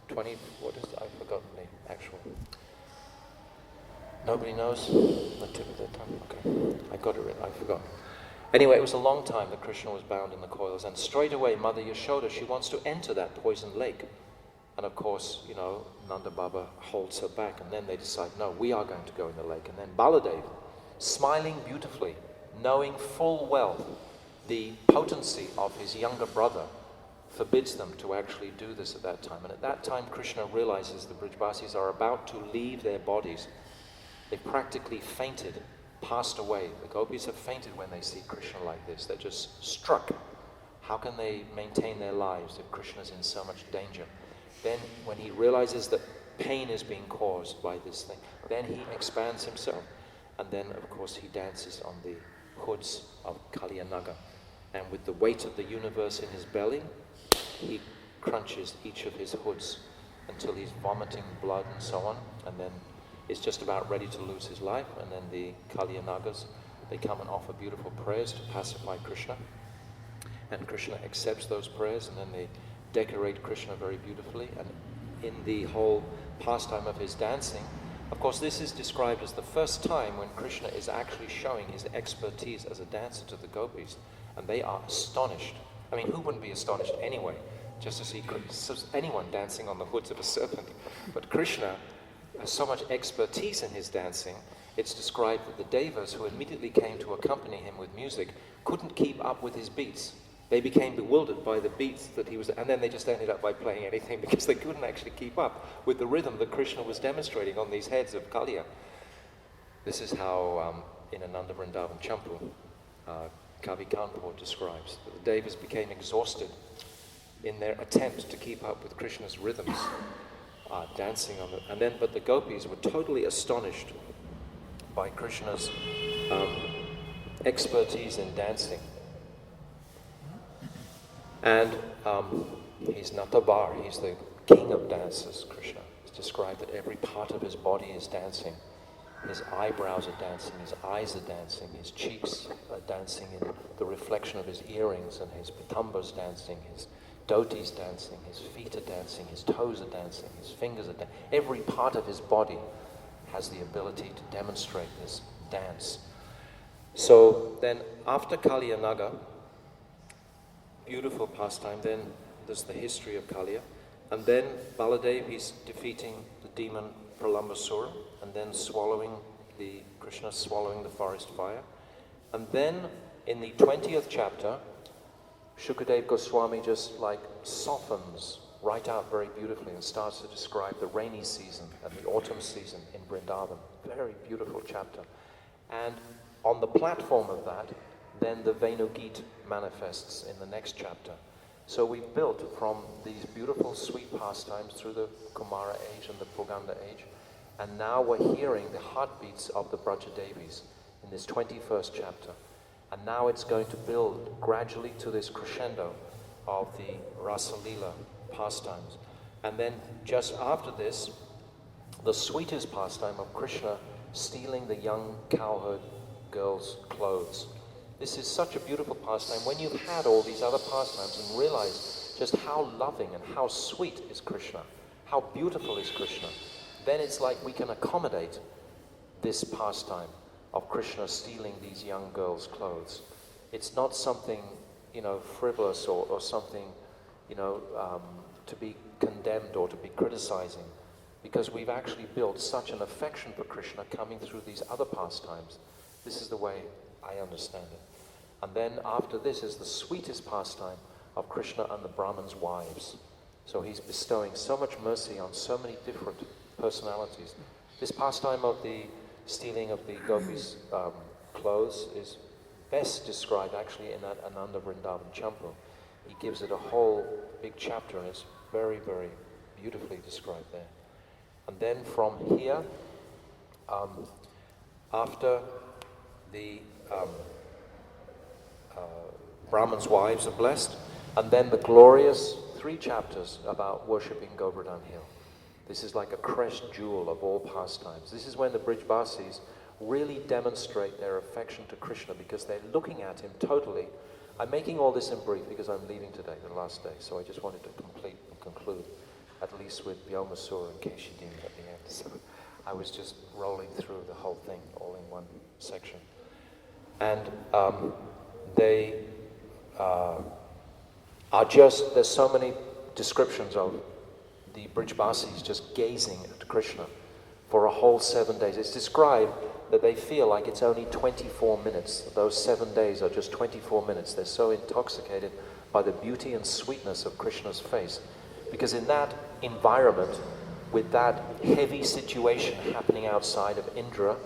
B: 20, what is it? I've forgotten the actual. Nobody knows the tip of the tongue? Okay, I got it written, I forgot. Anyway, it was a long time that Krishna was bound in the coils, and straight away Mother Yashoda, she wants to enter that poisoned lake. And of course, you know, Nanda Baba holds her back, and then they decide, no, we are going to go in the lake. And then Baladev, smiling beautifully, knowing full well the potency of his younger brother, forbids them to actually do this at that time. And at that time, Krishna realizes the Brijbasis are about to leave their bodies. They've practically fainted, passed away. The gopis have fainted when they see Krishna like this. They're just struck. How can they maintain their lives if Krishna's in so much danger? Then when he realizes that pain is being caused by this thing, then he expands himself. And then, of course, he dances on the hoods of Kaliya Naga. And with the weight of the universe in his belly, he crunches each of his hoods until he's vomiting blood and so on. And then is just about ready to lose his life. And then the Kaliya Nagas, they come and offer beautiful prayers to pacify Krishna. And Krishna accepts those prayers, and then they decorate Krishna very beautifully. And in the whole pastime of his dancing, of course, this is described as the first time when Krishna is actually showing his expertise as a dancer to the gopis, and they are astonished. I mean, who wouldn't be astonished anyway, just to see anyone dancing on the hoods of a serpent? But Krishna has so much expertise in his dancing, it's described that the devas who immediately came to accompany him with music couldn't keep up with his beats. They became bewildered by the beats that he was, and then they just ended up by playing anything because they couldn't actually keep up with the rhythm that Krishna was demonstrating on these heads of Kaliya. This is how, in Ananda Vrindavan Champu, Kavi Kanpur describes that the devas became exhausted in their attempt to keep up with Krishna's rhythms, dancing on the, but the gopis were totally astonished by Krishna's expertise in dancing. And he's Natabar, he's the king of dancers, Krishna. It's described that every part of his body is dancing. His eyebrows are dancing, his eyes are dancing, his cheeks are dancing in the reflection of his earrings, and his pitambar's dancing, his dhoti's dancing, his feet are dancing, his toes are dancing, his fingers are dancing. Every part of his body has the ability to demonstrate this dance. So then after Kaliya Naga, beautiful pastime, then there's the history of Kaliya, and then Baladev, he's defeating the demon Pralambasura, and then Krishna swallowing the forest fire. And then in the 20th chapter, Shukadev Goswami just like softens right out very beautifully and starts to describe the rainy season and the autumn season in Vrindavan. Very beautiful chapter. And on the platform of that, then the Venugit manifests in the next chapter. So we've built from these beautiful sweet pastimes through the Kumara age and the Puganda age, and now we're hearing the heartbeats of the Brajadevis in this 21st chapter. And now it's going to build gradually to this crescendo of the Rasa Lila pastimes. And then just after this, the sweetest pastime of Krishna stealing the young cowherd girl's clothes. This is such a beautiful pastime. When you've had all these other pastimes and realize just how loving and how sweet is Krishna, how beautiful is Krishna, then it's like we can accommodate this pastime of Krishna stealing these young girls' clothes. It's not something, frivolous or something, to be condemned or to be criticizing, because we've actually built such an affection for Krishna coming through these other pastimes. This is the way I understand it. And then after this is the sweetest pastime of Krishna and the Brahman's wives. So he's bestowing so much mercy on so many different personalities. This pastime of the stealing of the gopis' clothes is best described actually in that Ananda Vrindavan Champu. He gives it a whole big chapter, and it's very, very beautifully described there. And then from here, after the Brahman's wives are blessed, and then the glorious 3 chapters about worshipping Govardhan Hill. This is like a crest jewel of all pastimes. This is when the Brijbasis really demonstrate their affection to Krishna, because they're looking at him totally I'm making all this in brief because I'm leaving today, the last day, so I just wanted to complete and conclude, at least with Vyomasura and Keshidim at the end. So I was just rolling through the whole thing all in one section. And they are just, there's so many descriptions of the Brijbasis just gazing at Krishna for a whole 7 days. It's described that they feel like it's only 24 minutes. Those 7 days are just 24 minutes. They're so intoxicated by the beauty and sweetness of Krishna's face. Because in that environment, with that heavy situation happening outside of Indra,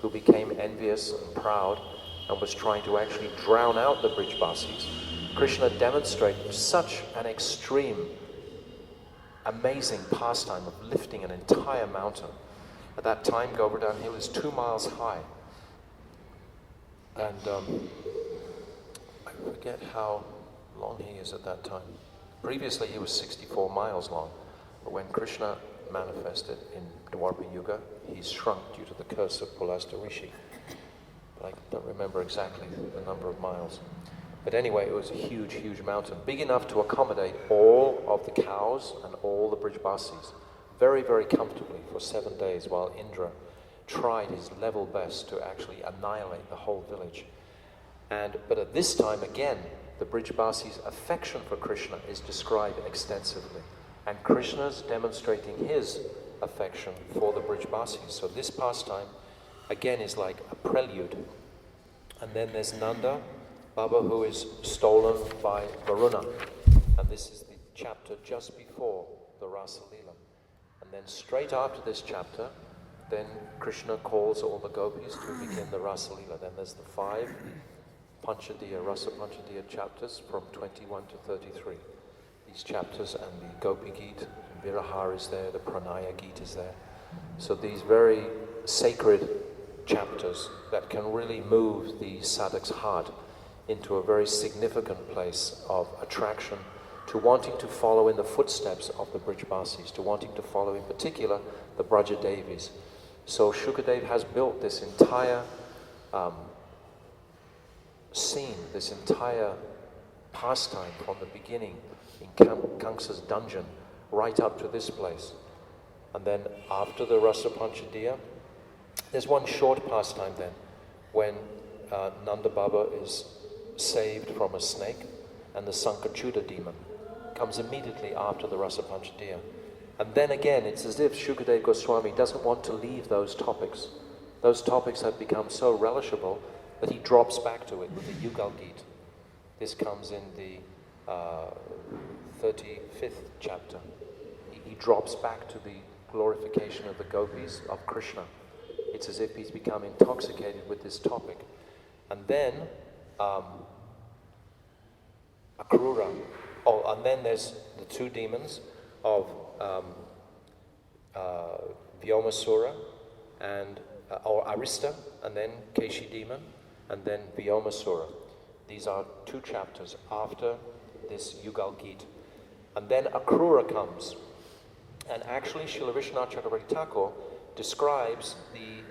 B: who became envious and proud and was trying to actually drown out the Brijbasis, Krishna demonstrated such an extreme, amazing pastime of lifting an entire mountain. At that time, Govardhan Hill is 2 miles high. And I forget how long he is at that time. Previously, he was 64 miles long. But when Krishna manifested in Dwapara Yuga, he shrunk due to the curse of Pulasta Rishi. But I don't remember exactly the number of miles. But anyway, it was a huge, huge mountain, big enough to accommodate all of the cows and all the Brijbasis very, very comfortably for 7 days, while Indra tried his level best to actually annihilate the whole village. But at this time, again, the Brijbasis' affection for Krishna is described extensively. And Krishna's demonstrating his affection for the Brijbasis. So this pastime, again, is like a prelude. And then there's Nanda Baba, who is stolen by Varuna. And this is the chapter just before the Rasa Lila. And then straight after this chapter, then Krishna calls all the gopis to begin the Rasa Lila. Then there's the 5 Panchadiya, Rasa Panchadiya chapters from 21 to 33. These chapters, and the Gopi Geet, Virahar is there, the Pranaya Geet is there. So these very sacred chapters that can really move the sadhak's heart into a very significant place of attraction to wanting to follow in the footsteps of the Brijbasis, to wanting to follow in particular the Brajadevis. So Shukadev has built this entire scene, this entire pastime from the beginning in Kamsa's dungeon right up to this place. And then after the Rasa Panchadiya, there's one short pastime then when Nanda Baba is saved from a snake, and the Sankachuda demon comes immediately after the Rasa Panchadiya. And then again, it's as if Shukadev Goswami doesn't want to leave those topics. Those topics have become so relishable that he drops back to it with the Yugal Geet. This comes in the 35th chapter. He drops back to the glorification of the gopis of Krishna. It's as if he's become intoxicated with this topic. And then Akrura. Oh, and then there's the 2 demons of Vyomasura and or Arista, and then Keshi demon, and then Vyomasura. These are 2 chapters after this Yugal Geet. And then Akrura comes. And actually, Srila Vishwanath Chakravarti Thakur describes the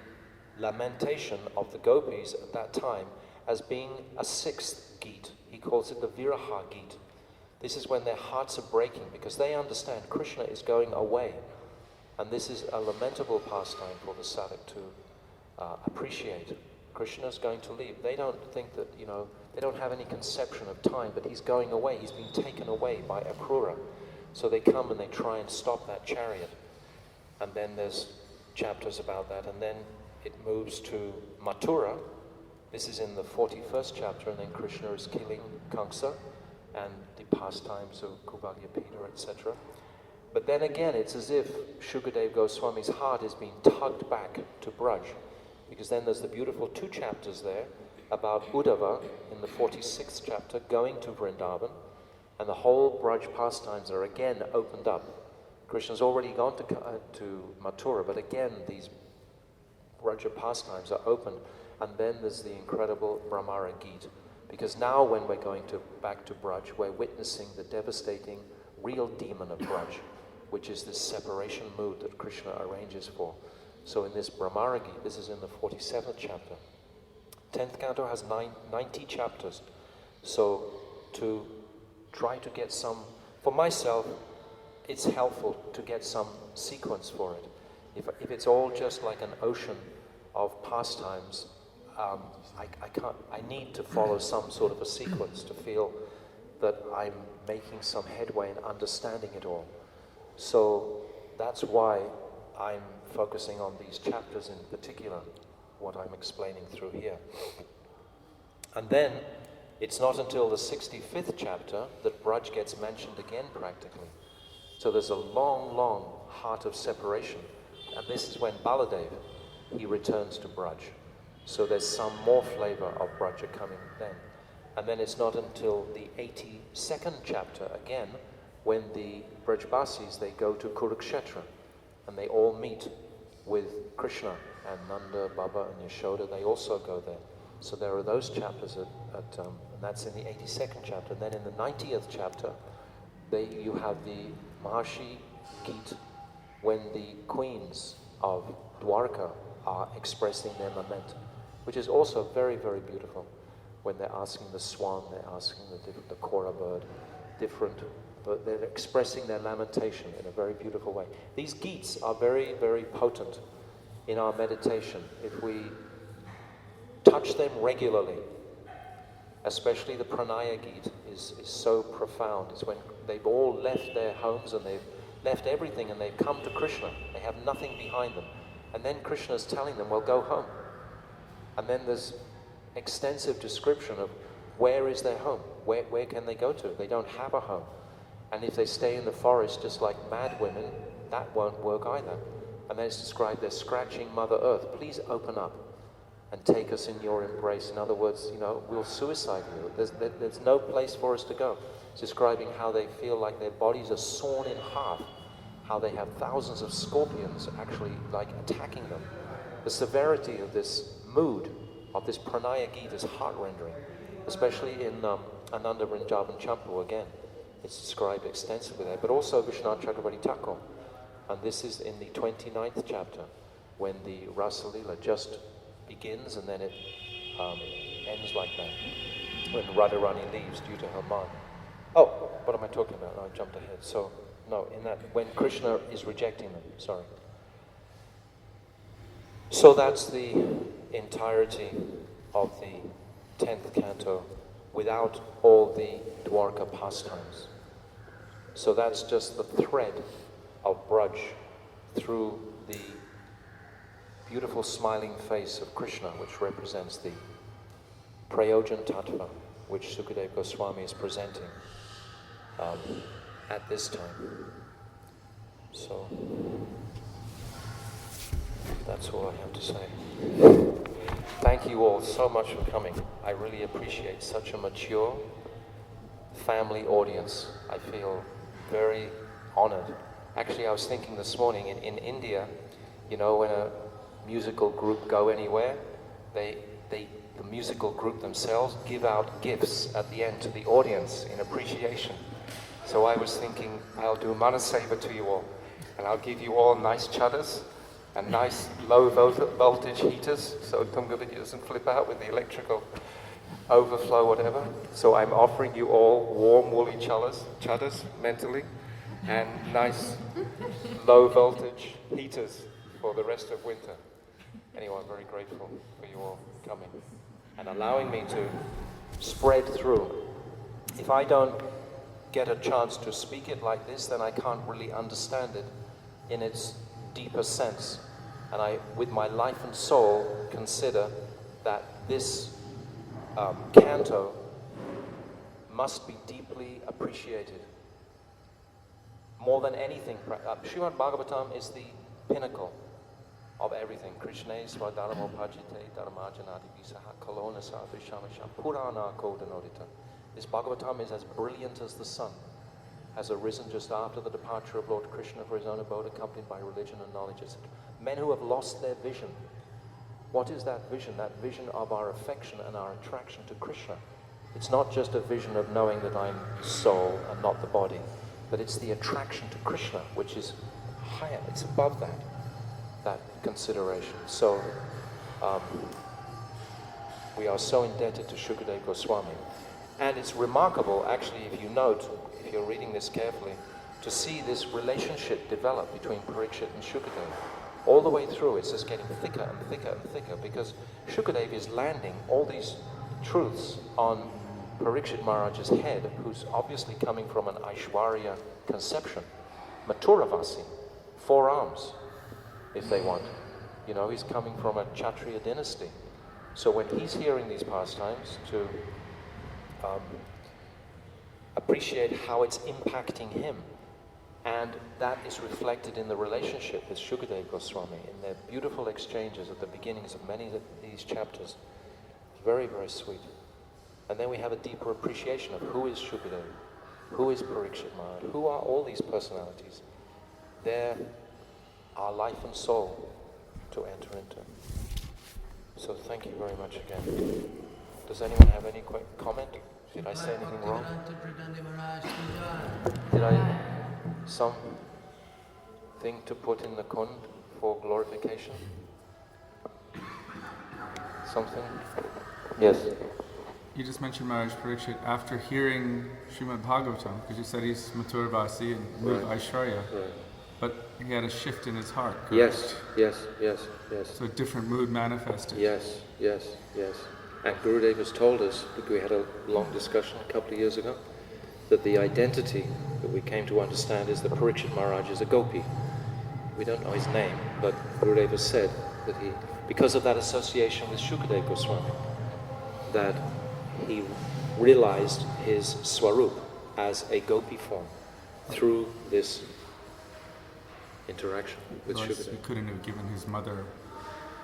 B: lamentation of the gopis at that time as being a 6th Geet. He calls it the Viraha Geet. This is when their hearts are breaking because they understand Krishna is going away. And this is a lamentable pastime for the sadhak to appreciate. Krishna is going to leave. They don't think that, they don't have any conception of time, but he's going away. He's been taken away by Akrura. So they come and they try and stop that chariot. And then there's chapters about that. And then it moves to Mathura. This is in the 41st chapter, and then Krishna is killing Kamsa and the pastimes of Kubalya Peter, etc. But then again, it's as if Shukadev Goswami's heart is being tugged back to Braj, because then there's the beautiful 2 chapters there about Uddhava in the 46th chapter going to Vrindavan, and the whole Braj pastimes are again opened up. Krishna's already gone to Mathura, but again these Braja pastimes are opened, and then there's the incredible Brahmara Geet. Because now when we're going back to Braj, we're witnessing the devastating real demon of Braj, which is this separation mood that Krishna arranges for. So in this Brahmara Geet, this is in the 47th chapter. 10th canto has 90 chapters. So to try to get some, for myself, it's helpful to get some sequence for it. If it's all just like an ocean of pastimes, I need to follow some sort of a sequence to feel that I'm making some headway in understanding it all. So that's why I'm focusing on these chapters in particular, what I'm explaining through here. And then, it's not until the 65th chapter that Braj gets mentioned again practically. So there's a long, long heart of separation. And this is when Baladev, he returns to Braj. So there's some more flavor of Braja coming then. And then it's not until the 82nd chapter again, when the Brajbasis, they go to Kurukshetra, and they all meet with Krishna, and Nanda, Baba, and Yashoda, they also go there. So there are those chapters and that's in the 82nd chapter. And then in the 90th chapter, you have the Maharshi Geet, when the queens of Dwarka are expressing their lament, which is also very, very beautiful. When they're asking the swan, they're asking the kora bird, but they're expressing their lamentation in a very beautiful way. These geets are very, very potent in our meditation. If we touch them regularly, especially the pranaya geet is so profound. It's when they've all left their homes and they've left everything and they've come to Krishna. They have nothing behind them. And then Krishna's telling them, well, go home. And then there's extensive description of where is their home? Where can they go to? They don't have a home. And if they stay in the forest just like mad women, that won't work either. And then it's described, they're scratching Mother Earth. Please open up and take us in your embrace. In other words, we'll suicide you. There's no place for us to go. It's describing how they feel like their bodies are sawn in half, how they have thousands of scorpions actually like attacking them. The severity of this mood, of this pranaya geet, is heart-rending, especially in Ananda Vrindavan Champu again. It's described extensively there, but also Vishwanath Chakravarti Thakur. And this is in the 29th chapter, when the Rasa Lila just begins and then it ends like that, when Radharani leaves due to her mind. Oh, what am I talking about? No, I jumped ahead. So, no, in that, when Krishna is rejecting them, sorry. So that's the entirety of the 10th canto without all the Dwarka pastimes. So that's just the thread of Braj through the beautiful smiling face of Krishna, which represents the Prayojan Tattva, which Sukadeva Goswami is presenting at this time. So that's all I have to say. Thank you all so much for coming. I really appreciate such a mature family audience. I feel very honored. Actually, I was thinking this morning, in India, when a musical group go anywhere, the musical group themselves give out gifts at the end to the audience in appreciation. So I was thinking, I'll do Manaseva to you all, and I'll give you all nice chadas and nice low voltage heaters, so Tungavidya doesn't flip out with the electrical overflow, whatever. So I'm offering you all warm woolly chadas mentally, and nice low voltage heaters for the rest of winter. Anyway, I'm very grateful for you all coming and allowing me to spread through. If I don't get a chance to speak it like this, then I can't really understand it in its deeper sense. And I, with my life and soul, consider that this canto must be deeply appreciated. More than anything, Srimad Bhagavatam is the pinnacle of everything. Krishna swadharamo bhajite dharmajanadi visaha kalona sadrishamasham purana kodanodita. This Bhagavatam is as brilliant as the sun, has arisen just after the departure of Lord Krishna for his own abode, accompanied by religion and knowledge, etc. Men who have lost their vision. What is that vision? That vision of our affection and our attraction to Krishna. It's not just a vision of knowing that I'm soul and not the body, but it's the attraction to Krishna, which is higher, it's above that consideration. So we are so indebted to Sukadeva Goswami. And it's remarkable, actually, if you note, if you're reading this carefully, to see this relationship develop between Parikshit and Shukadeva. All the way through, it's just getting thicker and thicker and thicker, because Shukadeva is landing all these truths on Parikshit Maharaj's head, who's obviously coming from an Aishwarya conception. Mathuravasi, 4 arms, if they want. You know, he's coming from a Kshatriya dynasty. So when he's hearing these pastimes, to appreciate how it's impacting him. And that is reflected in the relationship with Shukadeva Goswami, in their beautiful exchanges at the beginnings of many of these chapters. Very, very sweet. And then we have a deeper appreciation of who is Shukadeva, who is Parikshit Maharaj, who are all these personalities. They're our life and soul to enter into. So thank you very much again. Does anyone have any quick comment? Did I say anything wrong? Did I something to put in the kund for glorification? Something? Yes.
C: You just mentioned Maharaj Parikshit after hearing Srimad Bhagavatam, because you said he's Mathuravasi and moved Aishwarya, but he had a shift in his heart. Correct?
B: Yes.
C: So a different mood manifested.
B: Yes. And Gurudev has told us, we had a long discussion a couple of years ago, that the identity that we came to understand is that Parikshit Maharaj is a gopi. We don't know his name, but Gurudev has said that he, because of that association with Shukadeva Goswami, that he realized his swarup as a gopi form through this interaction with
C: Otherwise,
B: Shukadeva.
C: he couldn't have given his mother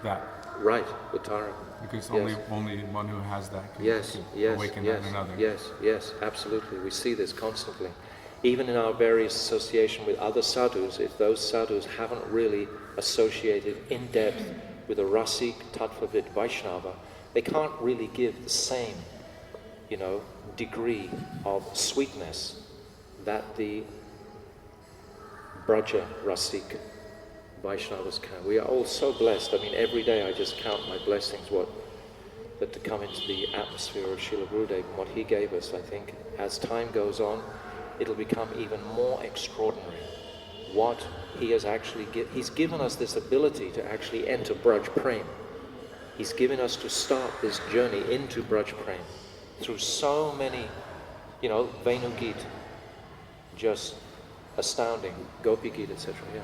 C: that.
B: Right, with Tara.
C: Because only one who has that can awaken that in another.
B: Yes, absolutely. We see this constantly. Even in our various association with other sadhus, if those sadhus haven't really associated in depth with a Rasik, Tattvavit, Vaishnava, they can't really give the same, degree of sweetness that the Braja Rasik Vaishnavas can. We are all so blessed. I mean, every day I just count my blessings, that to come into the atmosphere of Srila Gurudev and what he gave us. I think as time goes on, it'll become even more extraordinary. What he has actually he's given us this ability to actually enter Braj Prem. He's given us to start this journey into Braj Prem through so many, Venu Geet, just astounding, Gopi Geet, etc. Yeah.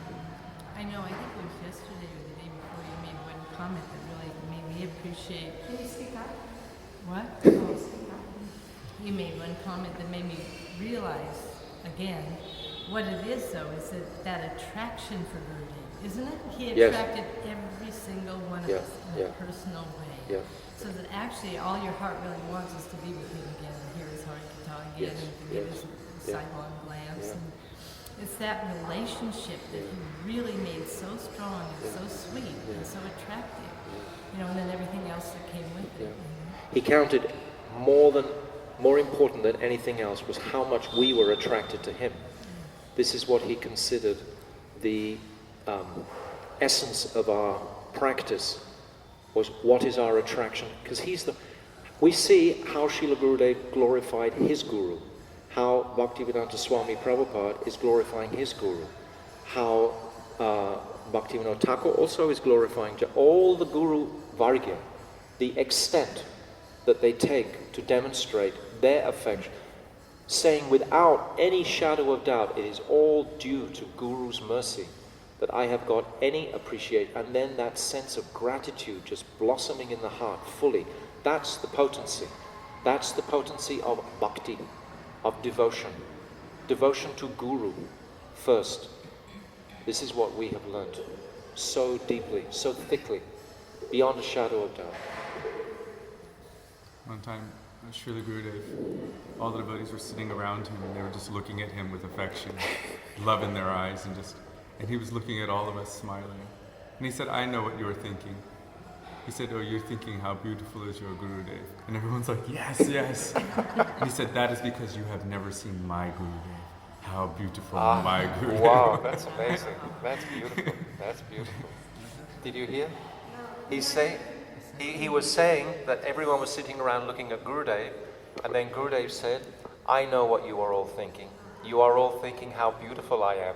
D: I know, I think it was yesterday or the day before you made one comment that really made me appreciate. Can you speak up? What? Oh, speak up. You made one comment that made me realize, again, what it is though, is that attraction for Gurudev, isn't it? He attracted every single one of us in a personal way.
B: Yeah.
D: So that actually all your heart really wants is to be with him again, and hear his heart guitar again, and to give his sidelong glance. And it's that relationship that he really made so strong and so sweet and so attractive, and then everything else that came with it.
B: He counted more important than anything else was how much we were attracted to him. This is what he considered the essence of our practice, was what is our attraction, because we see how Srila Gurudev glorified his guru, how Bhaktivedanta Swami Prabhupada is glorifying his guru, how Bhaktivinoda Thakur also is glorifying all the Guru Vargya, the extent that they take to demonstrate their affection, saying without any shadow of doubt, it is all due to Guru's mercy that I have got any appreciation, and then that sense of gratitude just blossoming in the heart fully. That's the potency. That's the potency of bhakti, of devotion. Devotion to Guru first. This is what we have learnt so deeply, so thickly, beyond a shadow of doubt.
C: One time, Srila Gurudev, all the devotees were sitting around him and they were just looking at him with affection, love in their eyes, and he was looking at all of us smiling. And he said, I know what you were thinking. He said, oh, you're thinking how beautiful is your Gurudev. And everyone's like, yes. And he said, that is because you have never seen my Gurudev. How beautiful my Gurudev.
B: Wow, that's amazing. That's beautiful. That's beautiful. Did you hear? He's saying, he was saying that everyone was sitting around looking at Gurudev, And then Gurudev said, I know what you are all thinking. You are all thinking how beautiful I am.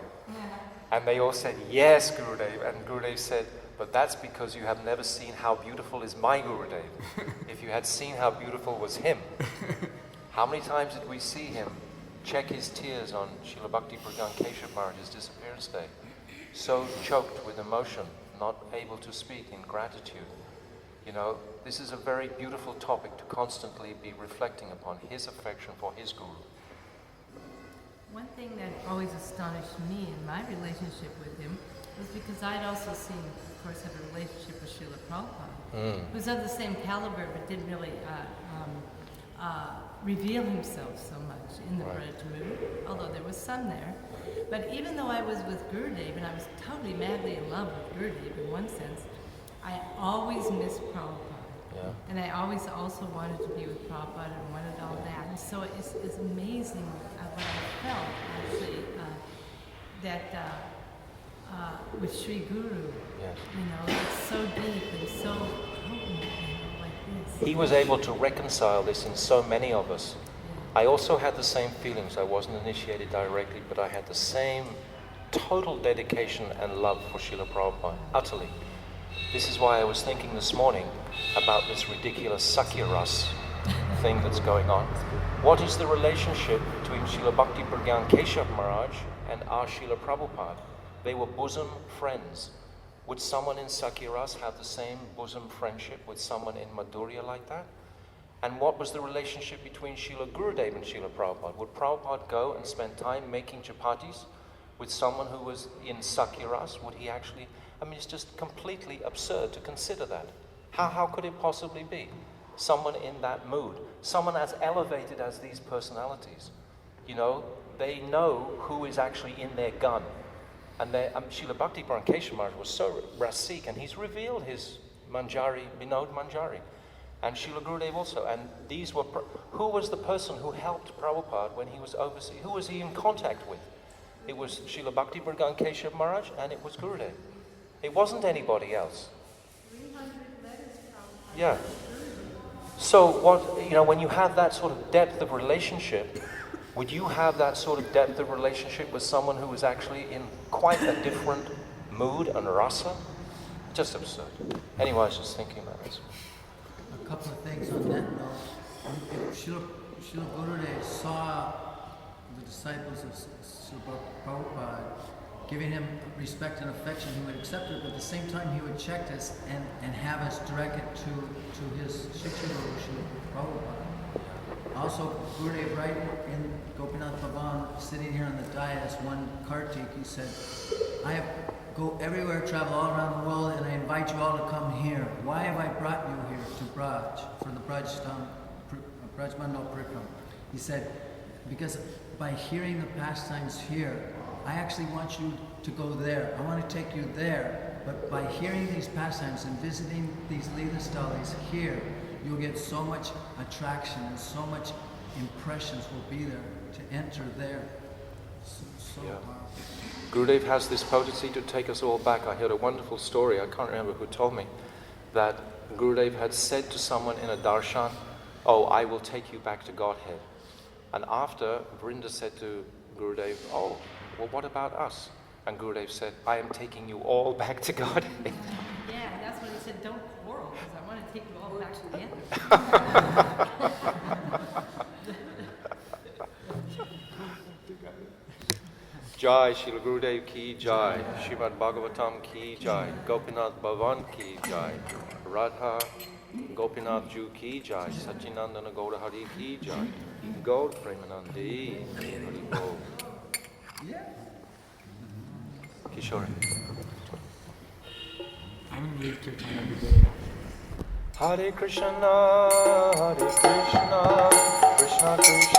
B: And they all said, yes, Gurudev. And Gurudev said, but that's because you have never seen how beautiful is my Gurudev. If you had seen how beautiful was him, how many times did we see him check his tears on Srila Bhakti Pragan Keshav Maharaj's disappearance day? So choked with emotion, not able to speak in gratitude. You know, this is a very beautiful topic to constantly be reflecting upon, his affection for his Guru.
D: One thing that always astonished me in my relationship with him was because I'd also seen, of course, had a relationship with Srila Prabhupada, who's of the same caliber but didn't really reveal himself so much in the Braj mood, although there was some there. But even though I was with Gurudev, and I was totally madly in love with Gurudev in one sense, I always missed Prabhupada.
B: Yeah.
D: And I always also wanted to be with Prabhupada and wanted all that. And so it's amazing what I felt, actually, with Sri Guru, you know, it's so deep and so potent, you know, like this.
B: He was able to reconcile this in so many of us. I also had the same feelings. I wasn't initiated directly, but I had the same total dedication and love for Srila Prabhupada, utterly. This is why I was thinking this morning about this ridiculous Sakya Ras thing that's going on. What is the relationship between Srila Bhakti Pragan Keshav Maharaj and our Srila Prabhupada? They were bosom friends. Would someone in Sakya Ras have the same bosom friendship with someone in Madhurya like that? And what was the relationship between Srila Gurudev and Srila Prabhupada? Would Prabhupada go and spend time making chapatis with someone who was in Sakya Ras? Would he actually? I mean, it's just completely absurd to consider that. How could it possibly be? Someone in that mood, someone as elevated as these personalities, you know, they know who is actually in their gun. And Srila Bhakti Pragan Keshav Maharaj was so rasik, and he's revealed his Manjari, Vinod Manjari, and Srila Gurudev also. And these were, who was the person who helped Prabhupada when he was overseas? Who was he in contact with? It was Srila Bhakti Pragan Keshav Maharaj, and it was Gurudev. It wasn't anybody else.
D: 300 letters, Prabhupada.
B: Yeah. So what, you know, when you have that sort of depth of relationship, would you have that sort of depth of relationship with someone who is actually in quite a different mood and rasa? Just absurd. Anyway, I was just thinking about this.
E: A couple of things on that note. If Srila Gurudev saw the disciples of Srila Prabhupada giving him respect and affection, he would accept it, but at the same time he would check us and have us direct it to his Shiksha Guru, Srila Prabhupada. Also, Gurudev, right in Gopinath Bhavan, sitting here on the dais, one Kartik, he said, I go everywhere, travel all around the world, and I invite you all to come here. Why have I brought you here to Braj, for the Brajmandal Prikram? He said, because by hearing the pastimes here, I actually want you to go there. I want to take you there, but by hearing these pastimes and visiting these Leela Stalis here, you'll get so much attraction and so much impressions will be there to enter there. So powerful.
B: Gurudev has this potency to take us all back. I heard a wonderful story, I can't remember who told me, that Gurudev had said to someone in a darshan, oh, I will take you back to Godhead. And after, Vrinda said to Gurudev, oh, well, what about us? And Gurudev said, I am taking you all back to Godhead.
D: Yeah, that's when he said, don't quarrel, because I want to take you all back together.
B: Jai, Srila Gurudev ki jai, Sripad Bhagavatam ki jai, Gopinath Bhavan ki jai, Radha Gopinath Ju ki jai, Sachinandana Gaura Hari ki jai, Gaur Premanandi, Hari Bol. Kishore.
C: I'm going to read Kirtan every day.
B: Hare Krishna, Krishna Krishna.